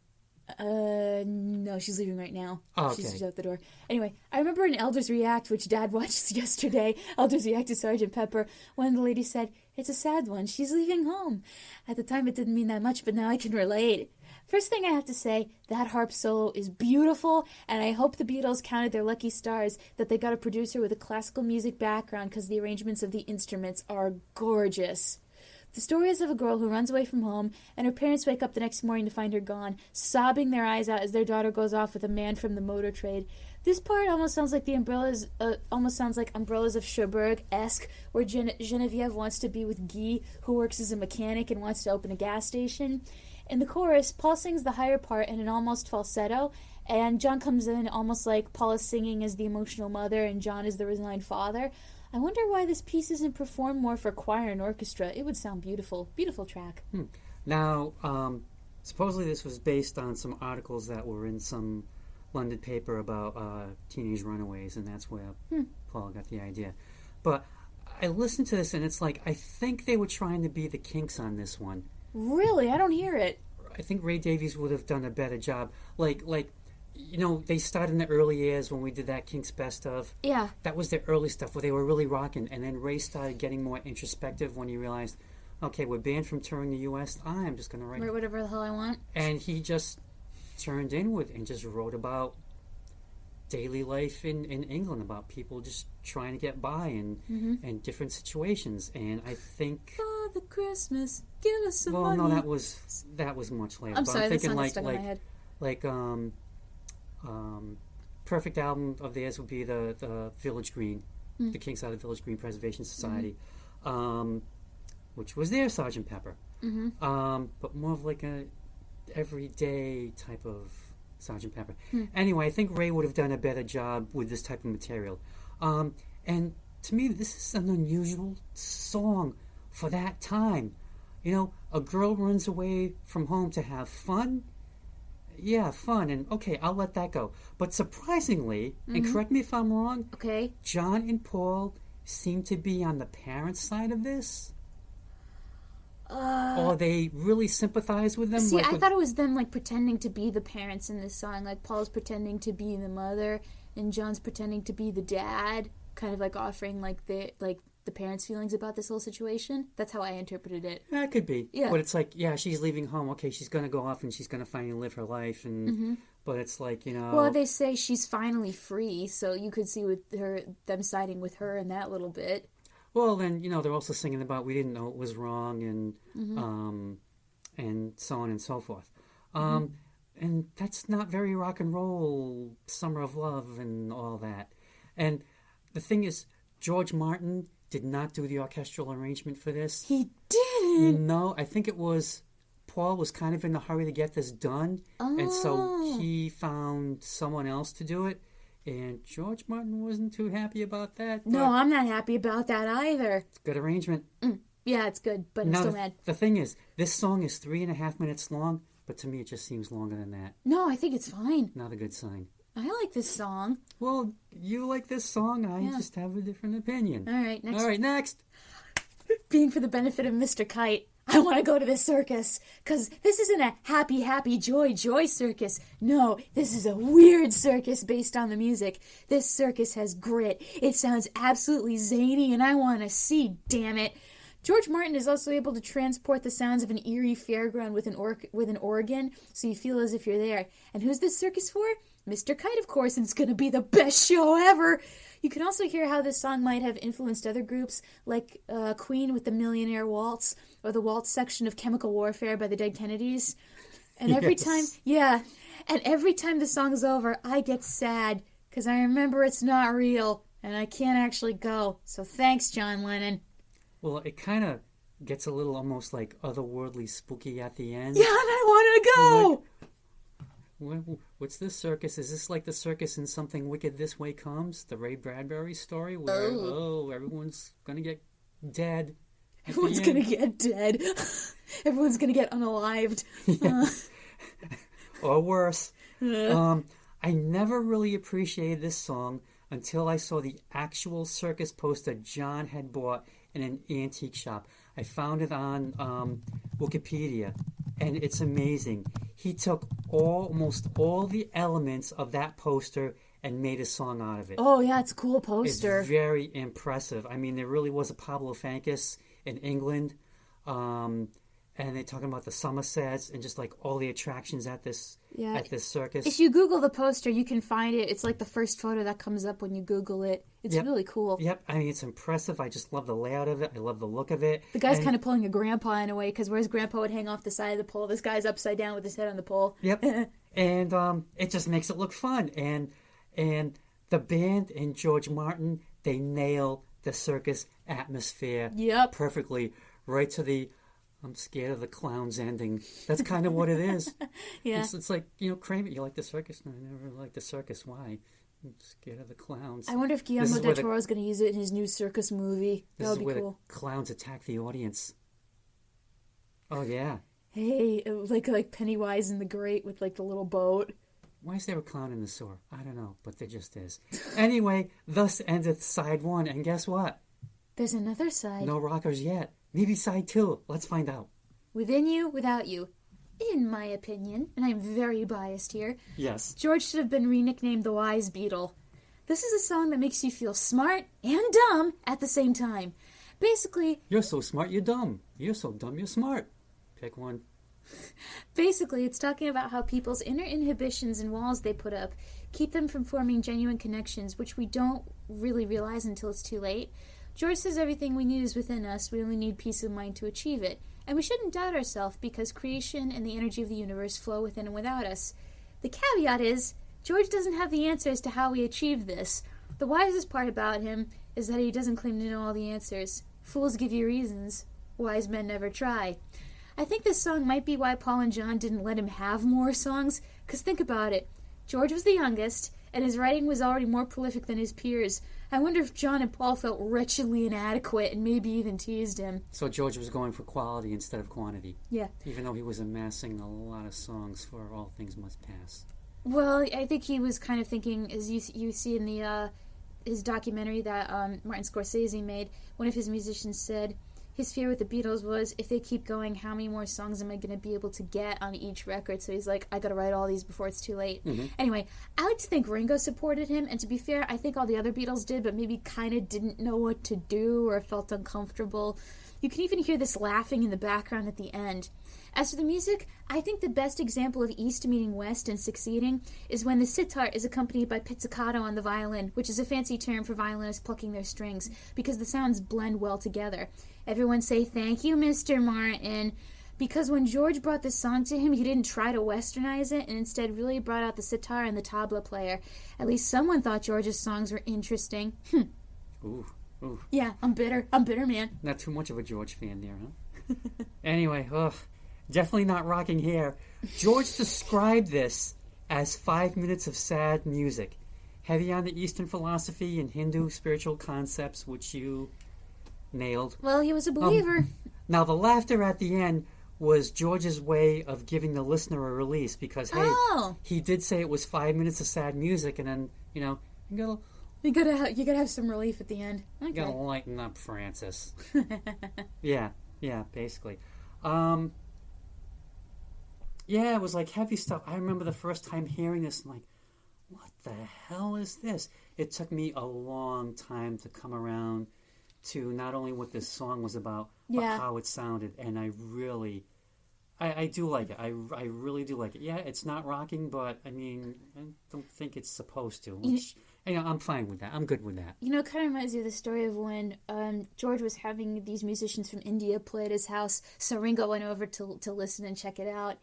No, she's leaving right now. Oh, okay. She's out the door. Anyway, I remember in Elders React, which Dad watched yesterday, Elders React to Sgt Pepper, one of the ladies said, it's a sad one, she's leaving home. At the time it didn't mean that much, but now I can relate. First thing I have to say, that harp solo is beautiful, and I hope the Beatles counted their lucky stars that they got a producer with a classical music background because the arrangements of the instruments are gorgeous. The story is of a girl who runs away from home, and her parents wake up the next morning to find her gone, sobbing their eyes out as their daughter goes off with a man from the motor trade. This part almost sounds like Umbrellas of Cherbourg-esque, where Genevieve wants to be with Guy, who works as a mechanic and wants to open a gas station. In the chorus, Paul sings the higher part in an almost falsetto, and John comes in almost like Paul is singing as the emotional mother and John is the resigned father. I wonder why this piece isn't performed more for choir and orchestra. It would sound beautiful. Beautiful track. Now, supposedly this was based on some articles that were in some London paper about teenage runaways, and that's where Paul got the idea. But I listened to this, and it's like, I think they were trying to be the Kinks on this one. Really? I don't hear it. I think Ray Davies would have done a better job. They started in the early years when we did that Kinks Best Of. Yeah. That was their early stuff where they were really rocking. And then Ray started getting more introspective when he realized, okay, we're banned from touring the U.S. I'm just going to write whatever the hell I want. And he just turned inward and just wrote about daily life in England, about people just trying to get by and different situations. And I think Father Christmas, give us some well, money. no, that was much later. I'm but sorry, I'm that thinking song stuck in my head. like perfect album of theirs would be the Village Green, the Kingside Village Green Preservation Society, which was their Sgt Pepper, but more of like a everyday type of Sgt Pepper. Anyway, I think Ray would have done a better job with this type of material. And to me, this is an unusual song for that time. You know, a girl runs away from home to have fun. Yeah, fun, and okay, I'll let that go. But surprisingly, and correct me if I'm wrong, Okay. John and Paul seem to be on the parents' side of this. Or they really sympathize with them. See, like I with- thought it was them like pretending to be the parents in this song. Like Paul's pretending to be the mother, and John's pretending to be the dad. Kind of like offering like the parents' feelings about this whole situation. That's how I interpreted it. That could be. Yeah. But it's like, yeah, she's leaving home. Okay, she's going to go off and she's going to finally live her life. And But it's like, you know... Well, they say she's finally free, so you could see with them siding with her in that little bit. Well, then, you know, they're also singing about we didn't know it was wrong and so on and so forth. And that's not very rock and roll, Summer of Love and all that. And the thing is, George Martin did not do the orchestral arrangement for this. He didn't. No, I think it was Paul was kind of in a hurry to get this done, and so he found someone else to do it. And George Martin wasn't too happy about that. No, I'm not happy about that either. It's good arrangement. Yeah, it's good, but I'm Now, still mad. the thing is, this song is 3.5 minutes long, but to me it just seems longer than that. No, I think it's fine. Not a good sign. I like this song. Well, you like this song, I just have a different opinion. All right, next. All right, next. Being for the benefit of Mr. Kite, I want to go to this circus, because this isn't a happy, happy, joy, joy circus. No, this is a weird circus based on the music. This circus has grit. It sounds absolutely zany, and I want to see, damn it. George Martin is also able to transport the sounds of an eerie fairground with an organ, so you feel as if you're there. And who's this circus for? Mr. Kite, of course, and it's going to be the best show ever. You can also hear how this song might have influenced other groups, like Queen with the Millionaire Waltz, or the waltz section of Chemical Warfare by the Dead Kennedys. And every time the song's over, I get sad, because I remember it's not real, and I can't actually go. So thanks, John Lennon. Well, it kind of gets a little almost like otherworldly spooky at the end. Yeah, and I want to go! What's this circus? Is this like the circus in Something Wicked This Way Comes? The Ray Bradbury story where, everyone's going to get dead. Everyone's going to get dead. Everyone's going to get unalived. Yes. Or worse. I never really appreciated this song until I saw the actual circus poster John had bought in an antique shop. I found it on Wikipedia, and it's amazing. He took almost all the elements of that poster and made a song out of it. Oh, yeah, it's a cool poster. It's very impressive. I mean, there really was a Pablo Fankus in England, and they're talking about the Somersets and just like all the attractions at this circus. If you Google the poster, you can find it. It's like the first photo that comes up when you Google it. It's really cool. Yep, I mean, it's impressive. I just love the layout of it. I love the look of it. The guy's kind of pulling a grandpa in a way, because whereas grandpa would hang off the side of the pole, this guy's upside down with his head on the pole. Yep, and it just makes it look fun. And the band and George Martin, they nail the circus atmosphere perfectly, right to the I'm scared of the clowns ending. That's kind of what it is. Yeah. It's like, Kramer, you like the circus? No, I never liked the circus. Why? I'm scared of the clowns. I wonder if Guillermo del Toro is going to use it in his new circus movie. That would be cool. This is where the clowns attack the audience. Oh, yeah. Hey, like Pennywise in the Great with like the little boat. Why is there a clown in the sewer? I don't know, but there just is. Anyway, thus endeth side 1, and guess what? There's another side. No rockers yet. Maybe side 2. Let's find out. Within You, Without You. In my opinion, and I'm very biased here, yes, George should have been re-nicknamed the Wise Beatle. This is a song that makes you feel smart and dumb at the same time. Basically... You're so smart, you're dumb. You're so dumb, you're smart. Pick one. Basically, it's talking about how people's inner inhibitions and walls they put up keep them from forming genuine connections, which we don't really realize until it's too late. George says everything we need is within us. We only need peace of mind to achieve it. And we shouldn't doubt ourselves because creation and the energy of the universe flow within and without us. The caveat is, George doesn't have the answer as to how we achieve this. The wisest part about him is that he doesn't claim to know all the answers. Fools give you reasons. Wise men never try. I think this song might be why Paul and John didn't let him have more songs, because think about it. George was the youngest, and his writing was already more prolific than his peers. I wonder if John and Paul felt wretchedly inadequate and maybe even teased him. So George was going for quality instead of quantity. Yeah. Even though he was amassing a lot of songs for All Things Must Pass. Well, I think he was kind of thinking, as you see in the his documentary that Martin Scorsese made, one of his musicians said his fear with the Beatles was, if they keep going, how many more songs am I going to be able to get on each record? So he's like, I got to write all these before it's too late. Mm-hmm. Anyway, I like to think Ringo supported him, and to be fair, I think all the other Beatles did, but maybe kind of didn't know what to do or felt uncomfortable. You can even hear this laughing in the background at the end. As for the music, I think the best example of East meeting West and succeeding is when the sitar is accompanied by pizzicato on the violin, which is a fancy term for violinists plucking their strings, because the sounds blend well together. Everyone say, thank you, Mr. Martin. Because when George brought this song to him, he didn't try to westernize it, and instead really brought out the sitar and the tabla player. At least someone thought George's songs were interesting. Ooh. Yeah, I'm bitter, man. Not too much of a George fan there, huh? Anyway, definitely not rocking hair. George described this as 5 minutes of sad music, heavy on the Eastern philosophy and Hindu spiritual concepts, which you nailed. Well, he was a believer. Now, the laughter at the end was George's way of giving the listener a release, because, hey, he did say it was 5 minutes of sad music, and then, you gotta have some relief at the end. Okay. You gotta lighten up, Francis. Yeah, basically. Yeah, it was like heavy stuff. I remember the first time hearing this, I'm like, what the hell is this? It took me a long time to come around to not only what this song was about, but how it sounded. And I do like it. I really do like it. Yeah, it's not rocking, but I mean, I don't think it's supposed to. Which, I'm fine with that. I'm good with that. It kind of reminds me of the story of when George was having these musicians from India play at his house. So Ringo went over to listen and check it out.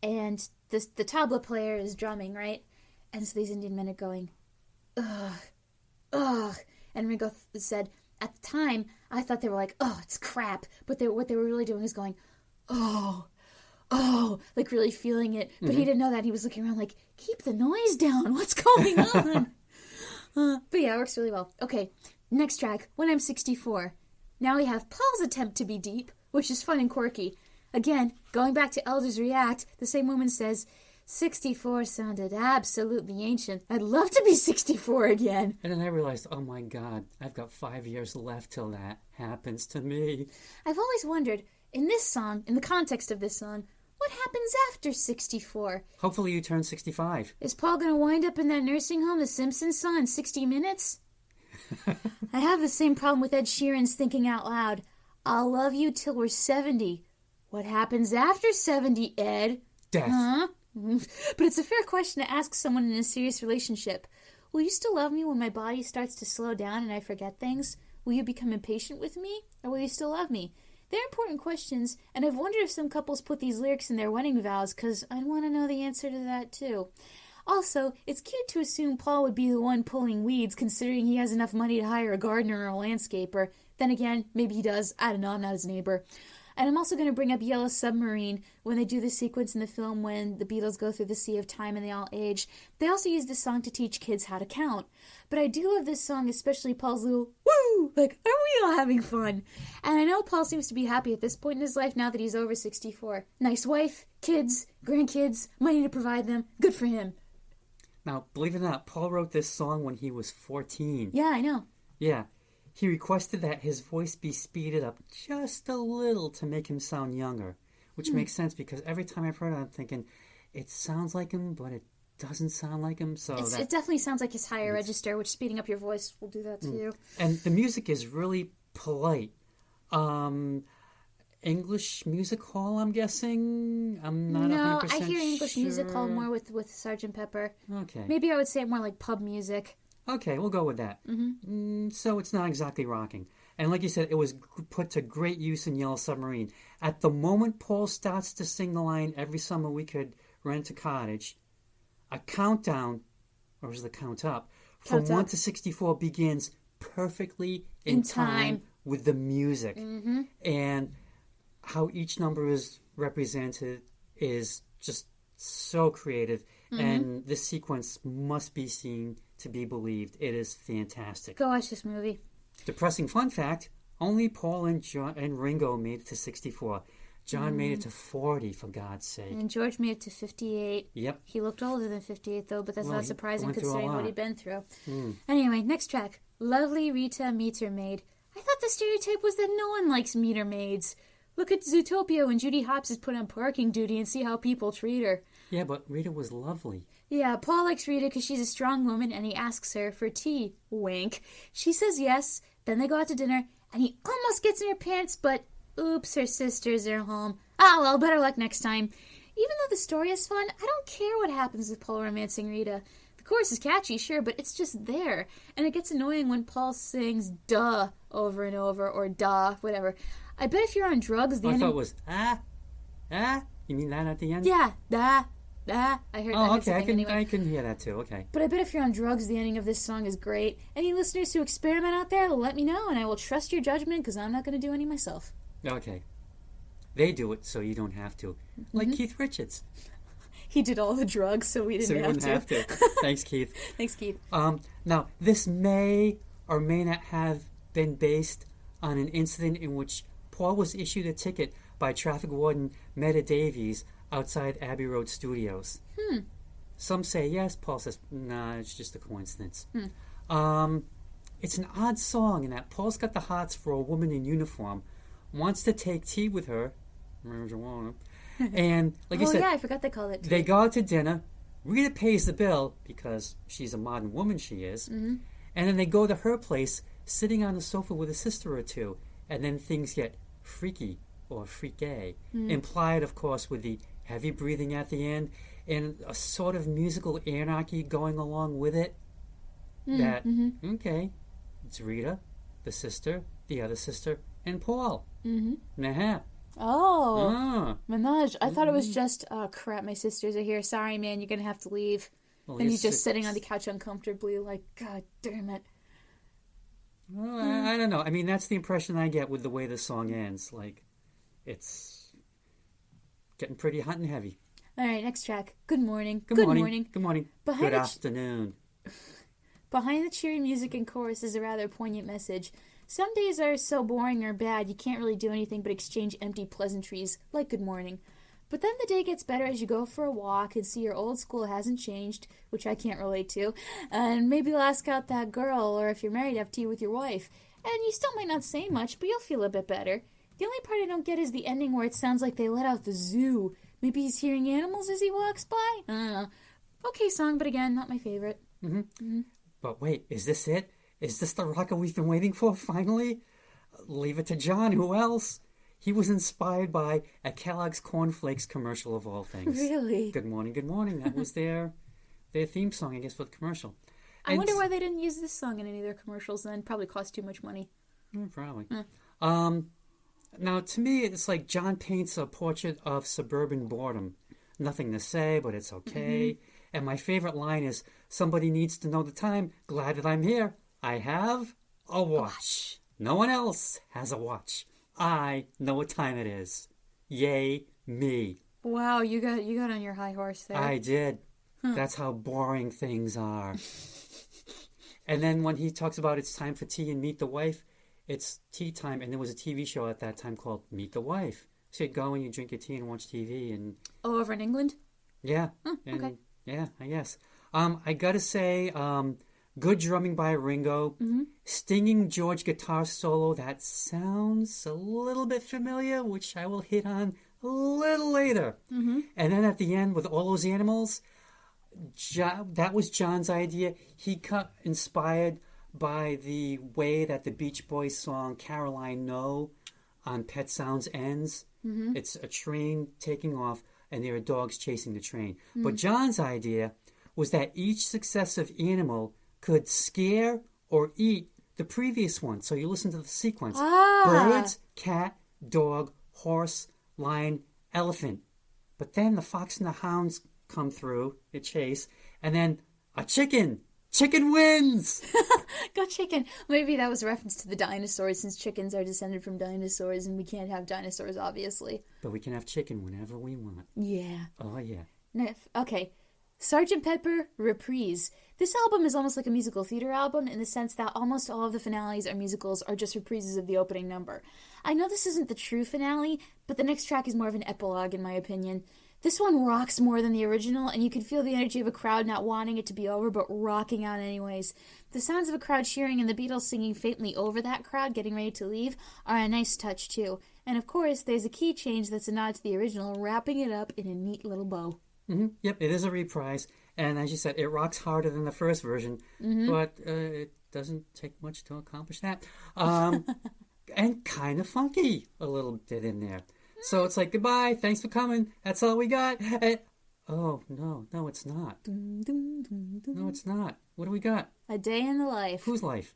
And the tabla player is drumming, right? And so these Indian men are going, ugh, ugh. And Ringo said, at the time, I thought they were like, oh, it's crap. But what they were really doing is going, oh, like really feeling it. But he didn't know that. He was looking around like, keep the noise down. What's going on? But yeah, it works really well. Okay, next track, When I'm 64. Now we have Paul's attempt to be deep, which is fun and quirky. Again, going back to Elders React, the same woman says, 64 sounded absolutely ancient. I'd love to be 64 again. And then I realized, oh my God, I've got 5 years left till that happens to me. I've always wondered, in this song, in the context of this song, what happens after 64? Hopefully you turn 65. Is Paul going to wind up in that nursing home the Simpsons saw in 60 Minutes? I have the same problem with Ed Sheeran's Thinking Out Loud. I'll love you till we're 70. What happens after 70, Ed? Death. Huh? But it's a fair question to ask someone in a serious relationship. Will you still love me when my body starts to slow down and I forget things? Will you become impatient with me? Or will you still love me? They're important questions, and I've wondered if some couples put these lyrics in their wedding vows, because I'd want to know the answer to that, too. Also, it's cute to assume Paul would be the one pulling weeds, considering he has enough money to hire a gardener or a landscaper. Then again, maybe he does. I don't know, I'm not his neighbor. And I'm also going to bring up Yellow Submarine when they do the sequence in the film when the Beatles go through the sea of time and they all age. They also use this song to teach kids how to count. But I do love this song, especially Paul's little woo! Like, are we all having fun? And I know Paul seems to be happy at this point in his life now that he's over 64. Nice wife, kids, grandkids, money to provide them. Good for him. Now, believe it or not, Paul wrote this song when he was 14. Yeah, I know. Yeah. He requested that his voice be speeded up just a little to make him sound younger, which makes sense because every time I've heard it, I'm thinking, it sounds like him, but it doesn't sound like him. So it definitely sounds like his higher register, which speeding up your voice will do that to you. And the music is really polite. English music hall, I'm guessing. I'm not No, 100% I hear English music hall sure. more with Sgt Pepper. Okay. Maybe I would say more like pub music. Okay, we'll go with that. So it's not exactly rocking. And like you said, it was put to great use in Yellow Submarine. At the moment Paul starts to sing the line, "Every summer we could rent a cottage," a countdown, or is it the count up, from Count 1 up. to 64 begins perfectly in In time time. with the music. And how each number is represented is just so creative. And this sequence must be seen to be believed. It is fantastic. Go watch this movie. Depressing fun fact, only Paul and Ringo made it to 64. John made it to 40, for God's sake. And George made it to 58. Yep. He looked older than 58, though, but that's Well, not he surprising went through a considering what lot. he'd been through. Anyway, next track. Lovely Rita meets her maid. I thought the stereotype was that no one likes meter maids. Look at Zootopia when Judy Hopps is put on parking duty and see how people treat her. Yeah, but Rita was lovely. Yeah, Paul likes Rita because she's a strong woman and he asks her for tea. Wink. She says yes. Then they go out to dinner and he almost gets in her pants, but oops, her sisters are home. Ah, well, better luck next time. Even though the story is fun, I don't care what happens with Paul romancing Rita. The chorus is catchy, sure, but it's just there. And it gets annoying when Paul sings duh over and over, or duh, whatever. I bet if you're on drugs, the I ending... thought it was, You mean that at the end? Yeah, da, da. I heard Oh, okay, something anyway. I can hear that too, okay. But I bet if you're on drugs, the ending of this song is great. Any listeners who experiment out there, let me know, and I will trust your judgment, because I'm not going to do any myself. Okay. They do it so you don't have to. Like Keith Richards. He did all the drugs, so we So didn't you have wouldn't to. have to. Thanks, Keith. Thanks, Keith. Now, this may or may not have been based on an incident in which Paul was issued a ticket by traffic warden Meta Davies outside Abbey Road Studios. Some say yes. Paul says, nah, it's just a coincidence. It's an odd song in that Paul's got the hots for a woman in uniform, wants to take tea with her, marijuana, and like you said, yeah, I forgot they called it tea. they go out to dinner. Rita pays the bill because she's a modern woman, she is. And then they go to her place, sitting on the sofa with a sister or two. And then things get freaky or freaky. Implied, of course, with the heavy breathing at the end and a sort of musical anarchy going along with it. Okay, it's Rita, the sister, the other sister, and Paul. Nah. Oh, Menage. I thought it was just, oh crap, my sisters are here. Sorry, man, you're going to have to leave. Well, And yes, he's just sitting on the couch uncomfortably, like, God damn it. Well, I don't know. I mean, that's the impression I get with the way the song ends. Like, it's getting pretty hot and heavy. All right, next track. Good morning. Good morning. Good morning. Behind Good the afternoon. Behind the cheery music and chorus is a rather poignant message. Some days are so boring or bad you can't really do anything but exchange empty pleasantries, like good morning. But then the day gets better as you go for a walk and see your old school hasn't changed, which I can't relate to, and maybe you'll ask out that girl, or if you're married, have tea with your wife. And you still might not say much, but you'll feel a bit better. The only part I don't get is the ending where it sounds like they let out the zoo. Maybe he's hearing animals as he walks by? I don't know. Okay song, but again, not my favorite. But wait, is this it? Is this the rocker we've been waiting for, finally? Leave it to John. Who else? He was inspired by a Kellogg's Cornflakes commercial, of all things. Really? Good morning, good morning. That was their theme song, I guess, for the commercial. I wonder why they didn't use this song in any of their commercials then. Probably cost too much money. Probably. Now, to me, it's like John paints a portrait of suburban boredom. Nothing to say, but it's okay. And my favorite line is, somebody needs to know the time. Glad that I'm here. I have a watch. No one else has a watch. I know what time it is. Yay, me. Wow, you got on your high horse there. I did. That's how boring things are. And then when he talks about it's time for tea and meet the wife, it's tea time. And there was a TV show at that time called Meet the Wife. So you'd go and you drink your tea and watch TV. And Oh, over in England? yeah. Okay. Yeah, I guess. I gotta say, good drumming by Ringo. Stinging George guitar solo that sounds a little bit familiar, which I will hit on a little later. And then at the end with all those animals, that was John's idea. He got inspired by the way that the Beach Boys song Caroline No on Pet Sounds ends. Mm-hmm. It's a train taking off, and there are dogs chasing the train. Mm. But John's idea was that each successive animal could scare or eat the previous one. So you listen to the sequence. Birds, cat, dog, horse, lion, elephant. But then the fox and the hounds come through, they chase, and then a chicken. Chicken wins! Go chicken. Maybe that was a reference to the dinosaurs, since chickens are descended from dinosaurs, and we can't have dinosaurs, obviously. But we can have chicken whenever we want. Yeah. Oh, yeah. Okay. Sgt Pepper Reprise. This album is almost like a musical theater album in the sense that almost all of the finales or musicals are just reprises of the opening number. I know this isn't the true finale, but the next track is more of an epilogue in my opinion. This one rocks more than the original, and you can feel the energy of a crowd not wanting it to be over, but rocking out anyways. The sounds of a crowd cheering and the Beatles singing faintly over that crowd, getting ready to leave, are a nice touch too. And of course, there's a key change that's a nod to the original, wrapping it up in a neat little bow. Mm-hmm. Yep, it is a reprise, and as you said, it rocks harder than the first version, but it doesn't take much to accomplish that. And kind of funky a little bit in there. So it's like, goodbye, thanks for coming, that's all we got. And, oh, no, it's not. No, it's not. What do we got? A Day in the Life. Whose life?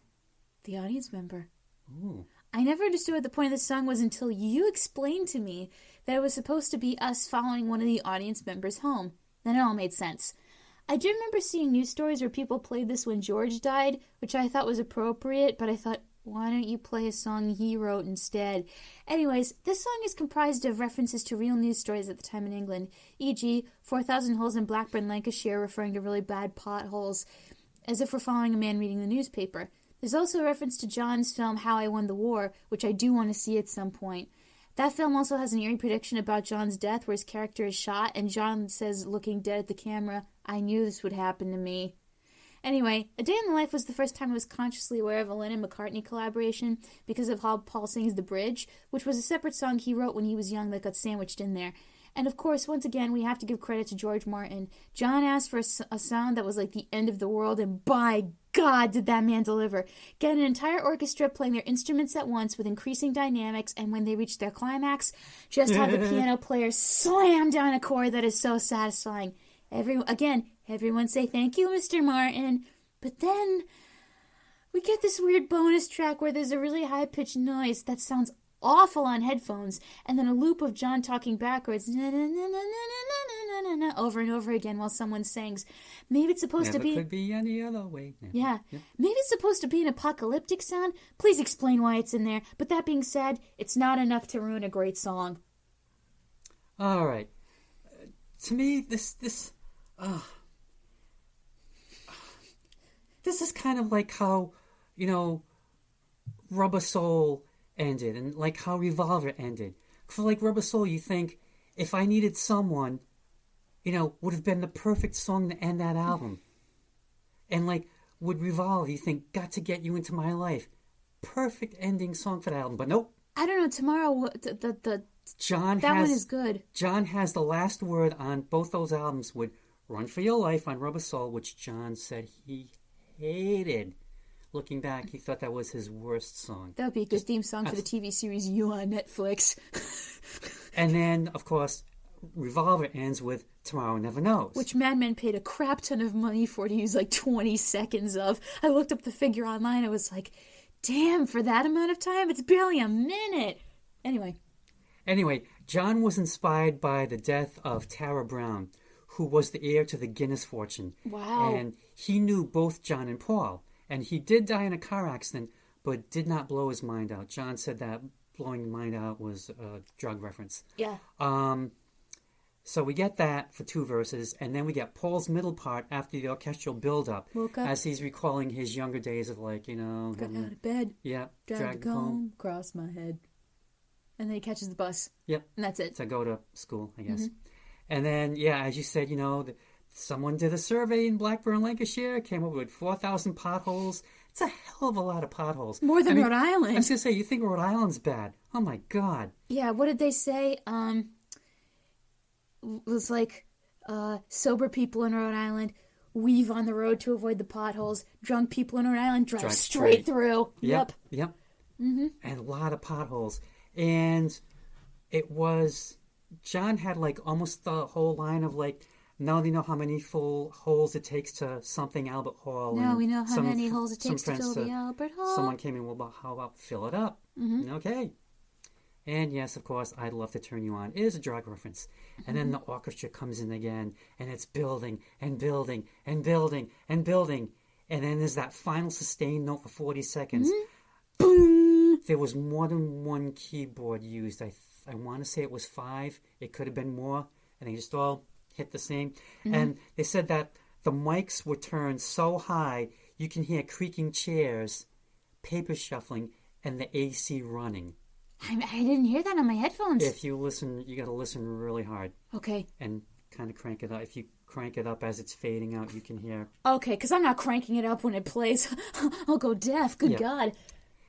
The audience member. Ooh. I never understood what the point of the song was until you explained to me that it was supposed to be us following one of the audience members home. Then it all made sense. I do remember seeing news stories where people played this when George died, which I thought was appropriate, but I thought, why don't you play a song he wrote instead? Anyways, this song is comprised of references to real news stories at the time in England, e.g., 4,000 holes in Blackburn, Lancashire, referring to really bad potholes, as if we're following a man reading the newspaper. There's also a reference to John's film How I Won the War, which I do want to see at some point. That film also has an eerie prediction about John's death, where his character is shot, and John says, looking dead at the camera, I knew this would happen to me. Anyway, A Day in the Life was the first time I was consciously aware of a Lennon-McCartney collaboration because of how Paul sings The Bridge, which was a separate song he wrote when he was young that got sandwiched in there. And of course, once again, we have to give credit to George Martin. John asked for a sound that was like the end of the world, and by God did that man deliver. Get an entire orchestra playing their instruments at once with increasing dynamics, and when they reach their climax, just have the piano player slam down a chord that is so satisfying. Everyone say thank you, Mr. Martin. But then we get this weird bonus track where there's a really high-pitched noise that sounds awful on headphones, and then a loop of John talking backwards over and over again while someone sings. Maybe it's supposed to be... Never could be any other way. Yeah. Maybe it's supposed to be an apocalyptic sound. Please explain why it's in there. But that being said, it's not enough to ruin a great song. All right. To me, this is kind of like how, Rubber Soul ended, and like how Revolver ended. For like Rubber Soul, you think, if I needed someone, would have been the perfect song to end that album. And like with Revolver, you think, got to get you into my life. Perfect ending song for that album, but nope. I don't know, Tomorrow, one is good. John has the last word on both those albums with Run for Your Life on Rubber Soul, which John said he hated. Looking back, he thought that was his worst song. That would be a good theme song for the TV series You on Netflix. And then, of course, Revolver ends with Tomorrow Never Knows. Which Mad Men paid a crap ton of money for to use like 20 seconds of. I looked up the figure online. I was like, damn, for that amount of time? It's barely a minute. Anyway, John was inspired by the death of Tara Brown, who was the heir to the Guinness fortune. Wow. And he knew both John and Paul. And he did die in a car accident, but did not blow his mind out. John said that blowing his mind out was a drug reference. Yeah. So we get that for 2 verses, and then we get Paul's middle part after the orchestral build-up, as he's recalling his younger days of got out of bed. Yeah. Dragged the comb across my head. And then he catches the bus. Yep. And that's it. To go to school, I guess. Mm-hmm. And then, as you said, someone did a survey in Blackburn, Lancashire, came up with 4,000 potholes. It's a hell of a lot of potholes. More than Rhode Island. I was going to say, you think Rhode Island's bad. Oh, my God. Yeah, what did they say? It was like, sober people in Rhode Island weave on the road to avoid the potholes. Drunk people in Rhode Island drive straight through. Yep. Mm-hmm. And a lot of potholes. And it was, John had like almost the whole line of like, now they know how many full holes it takes to something Albert Hall. Now and we know how some many holes it takes to friends fill the Albert Hall. Someone came in, well, how about fill it up? Mm-hmm. Okay. And yes, of course, I'd Love to Turn You On is a drug reference. And then the orchestra comes in again, and it's building and building and building and building. And then there's that final sustained note for 40 seconds. Boom! There was more than one keyboard used. I want to say it was 5. It could have been more. And they just all hit the same. And they said that the mics were turned so high, you can hear creaking chairs, paper shuffling, and the AC running. I didn't hear that on my headphones. If you listen, you got to listen really hard. Okay. And kind of crank it up. If you crank it up as it's fading out, you can hear. Okay, because I'm not cranking it up when it plays. I'll go deaf. Good God.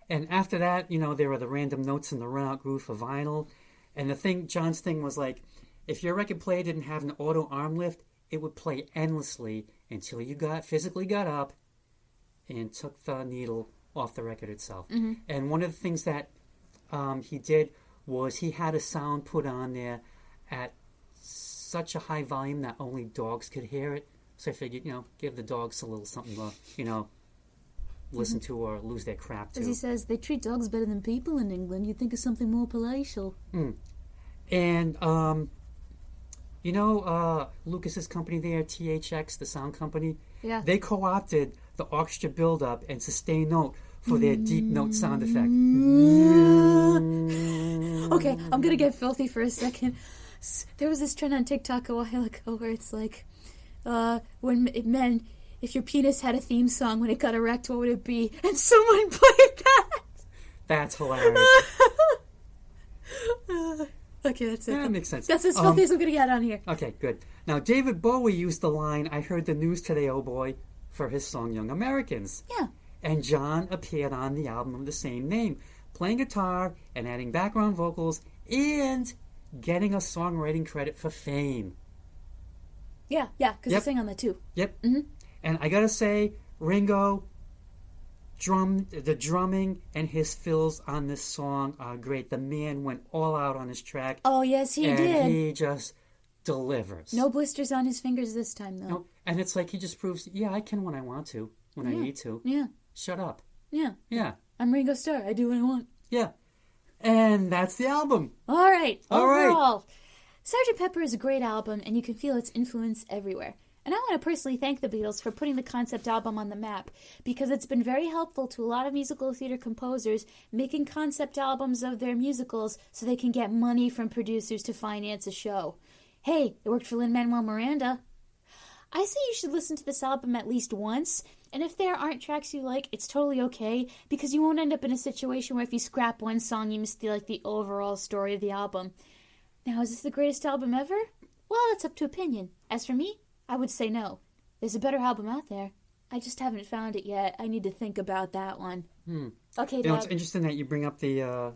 And after that, there are the random notes in the runout groove for vinyl. And John's thing was like, if your record player didn't have an auto arm lift, it would play endlessly until you physically got up and took the needle off the record itself. Mm-hmm. And one of the things that he did was he had a sound put on there at such a high volume that only dogs could hear it. So I figured, give the dogs a little something to, listen to or lose their crap to. As he says, they treat dogs better than people in England. You'd think of something more palatial. And, Lucas's company there, THX, the sound company, they co-opted the orchestra build-up and sustain note for their deep note sound effect. Okay, I'm going to get filthy for a second. There was this trend on TikTok a while ago where it's like, when it meant if your penis had a theme song when it got erect, what would it be? And someone played that. That's hilarious. Okay, that's it. That makes sense. That's as filthy as I'm going to get on here. Okay, good. Now, David Bowie used the line, "I heard the news today, oh boy," for his song Young Americans. Yeah. And John appeared on the album of the same name, playing guitar and adding background vocals and getting a songwriting credit for Fame. Yeah, because he sang on that too. Yep. Mm-hmm. And I gotta say, Ringo, the drumming and his fills on this song are great. The man went all out on his track. Oh, yes, he did. And he just delivers. No blisters on his fingers this time, though. No, and it's like he just proves, I can when I want to, when I need to. Yeah. Shut up. Yeah. Yeah. I'm Ringo Starr. I do what I want. Yeah. And that's the album. All right. Overall, right. Sgt. Pepper is a great album, and you can feel its influence everywhere. And I want to personally thank the Beatles for putting the concept album on the map, because it's been very helpful to a lot of musical theater composers making concept albums of their musicals so they can get money from producers to finance a show. Hey, it worked for Lin-Manuel Miranda. I say you should listen to this album at least once, and if there aren't tracks you like, it's totally okay, because you won't end up in a situation where if you scrap one song, you miss the overall story of the album. Now, is this the greatest album ever? Well, that's up to opinion. As for me, I would say no. There's a better album out there. I just haven't found it yet. I need to think about that one. Okay, Dad. It's interesting that you bring up the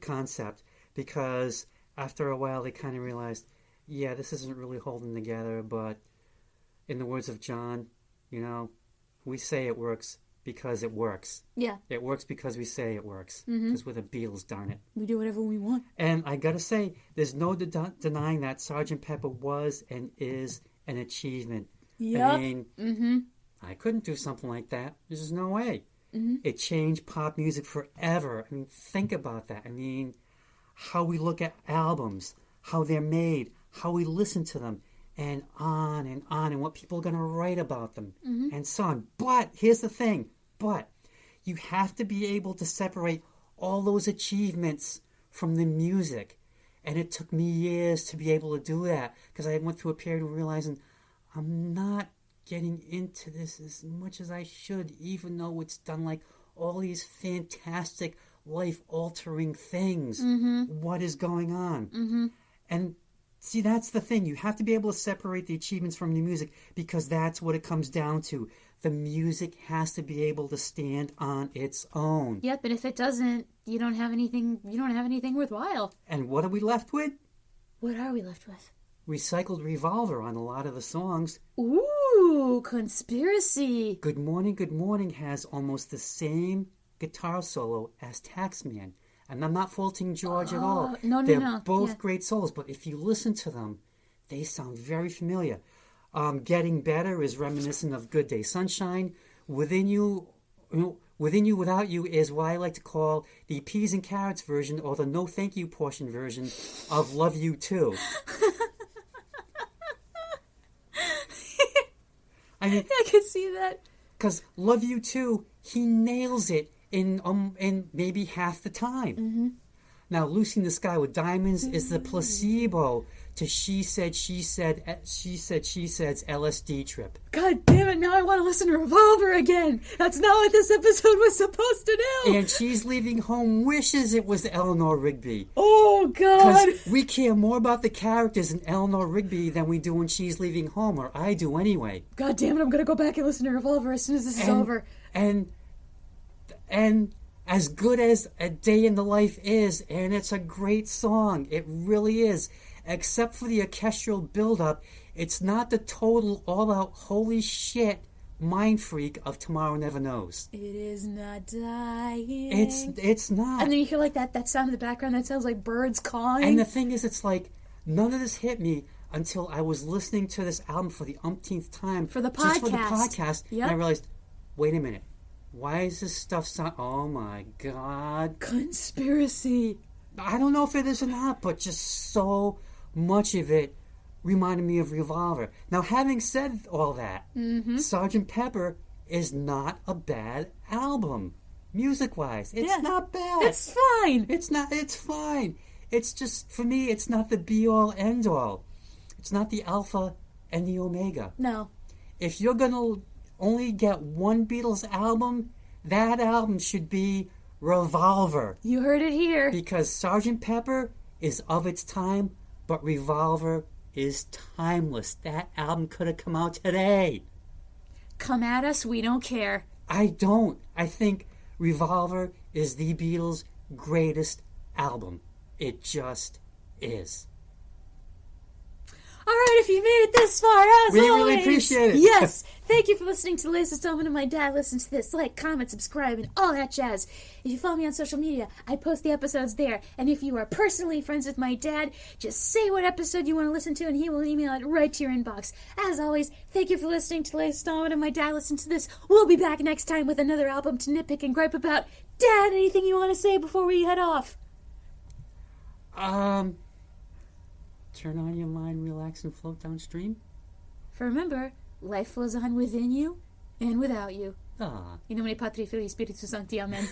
concept, because after a while they kind of realized, this isn't really holding together, but in the words of John, we say it works because it works. Yeah. It works because we say it works. Because we're the Beatles, darn it. We do whatever we want. And I gotta say, there's no denying that Sgt. Pepper was and is an achievement. Yep. I mean, I couldn't do something like that. There's just no way. It changed pop music forever. I mean, think about that. I mean, how we look at albums, how they're made, how we listen to them, and what people are going to write about them, and so on. But, here's the thing, you have to be able to separate all those achievements from the music. And it took me years to be able to do that, because I went through a period of realizing I'm not getting into this as much as I should, even though it's done like all these fantastic, life-altering things. What is going on? And see, that's the thing. You have to be able to separate the achievements from the music, because that's what it comes down to. The music has to be able to stand on its own. Yep, but if it doesn't, you don't have anything worthwhile. And what are we left with? What are we left with? Recycled Revolver on a lot of the songs. Ooh, conspiracy. Good Morning has almost the same guitar solo as Taxman. And I'm not faulting George at all. No. They're both Yeah. great solos, but if you listen to them, they sound very familiar. Getting Better is reminiscent of Good Day Sunshine. Within You, Without You is what I like to call the peas and carrots version, or the no thank you portion version of Love You Too. I mean, I can see that. because Love You Too, he nails it in maybe half the time. Mm-hmm. Now, Lucy in the Sky with Diamonds is the placebo to She Said's LSD trip. God damn it, now I want to listen to Revolver again. That's not what this episode was supposed to do. And She's Leaving Home wishes it was Eleanor Rigby. Oh, God. Because we care more about the characters in Eleanor Rigby than we do when She's Leaving Home, or I do anyway. God damn it, I'm going to go back and listen to Revolver as soon as this is over. And as good as A Day in the Life is, and it's a great song, it really is, except for the orchestral build-up, it's not the total all-out holy shit mind freak of Tomorrow Never Knows. It is not dying. It's not. And then you hear like that sound in the background that sounds like birds cawing. And the thing is, it's like, none of this hit me until I was listening to this album for the umpteenth time. For the Just for the podcast. podcast. Yep. And I realized, wait a minute. Why is this stuff sound... Oh, my God. Conspiracy. I don't know if it is or not, but just so much of it reminded me of Revolver. Now, having said all that, Sgt. Pepper is not a bad album. Music-wise. It's not bad. It's fine. It's fine. It's just, for me, it's not the be-all, end-all. It's not the alpha and the omega. No. If you're going to only get one Beatles album, that album should be Revolver. You heard it here. Because Sgt. Pepper is of its time, but Revolver is timeless. That album could have come out today. Come at us, we don't care. I don't. I think Revolver is the Beatles' greatest album. It just is. All right, if you made it this far, as We always, really appreciate it. Yes, thank you for listening to the latest installment of My Dad Listens to This. Like, comment, subscribe, and all that jazz. If you follow me on social media, I post the episodes there. And if you are personally friends with my dad, just say what episode you want to listen to, and he will email it right to your inbox. As always, thank you for listening to the latest installment of My Dad Listens to This. We'll be back next time with another album to nitpick and gripe about. Dad, anything you want to say before we head off? Turn on your mind, relax, and float downstream. For remember, life flows on within you and without you. Ah. In nomine Patri, Filii, Spiritus Sancti. Amen.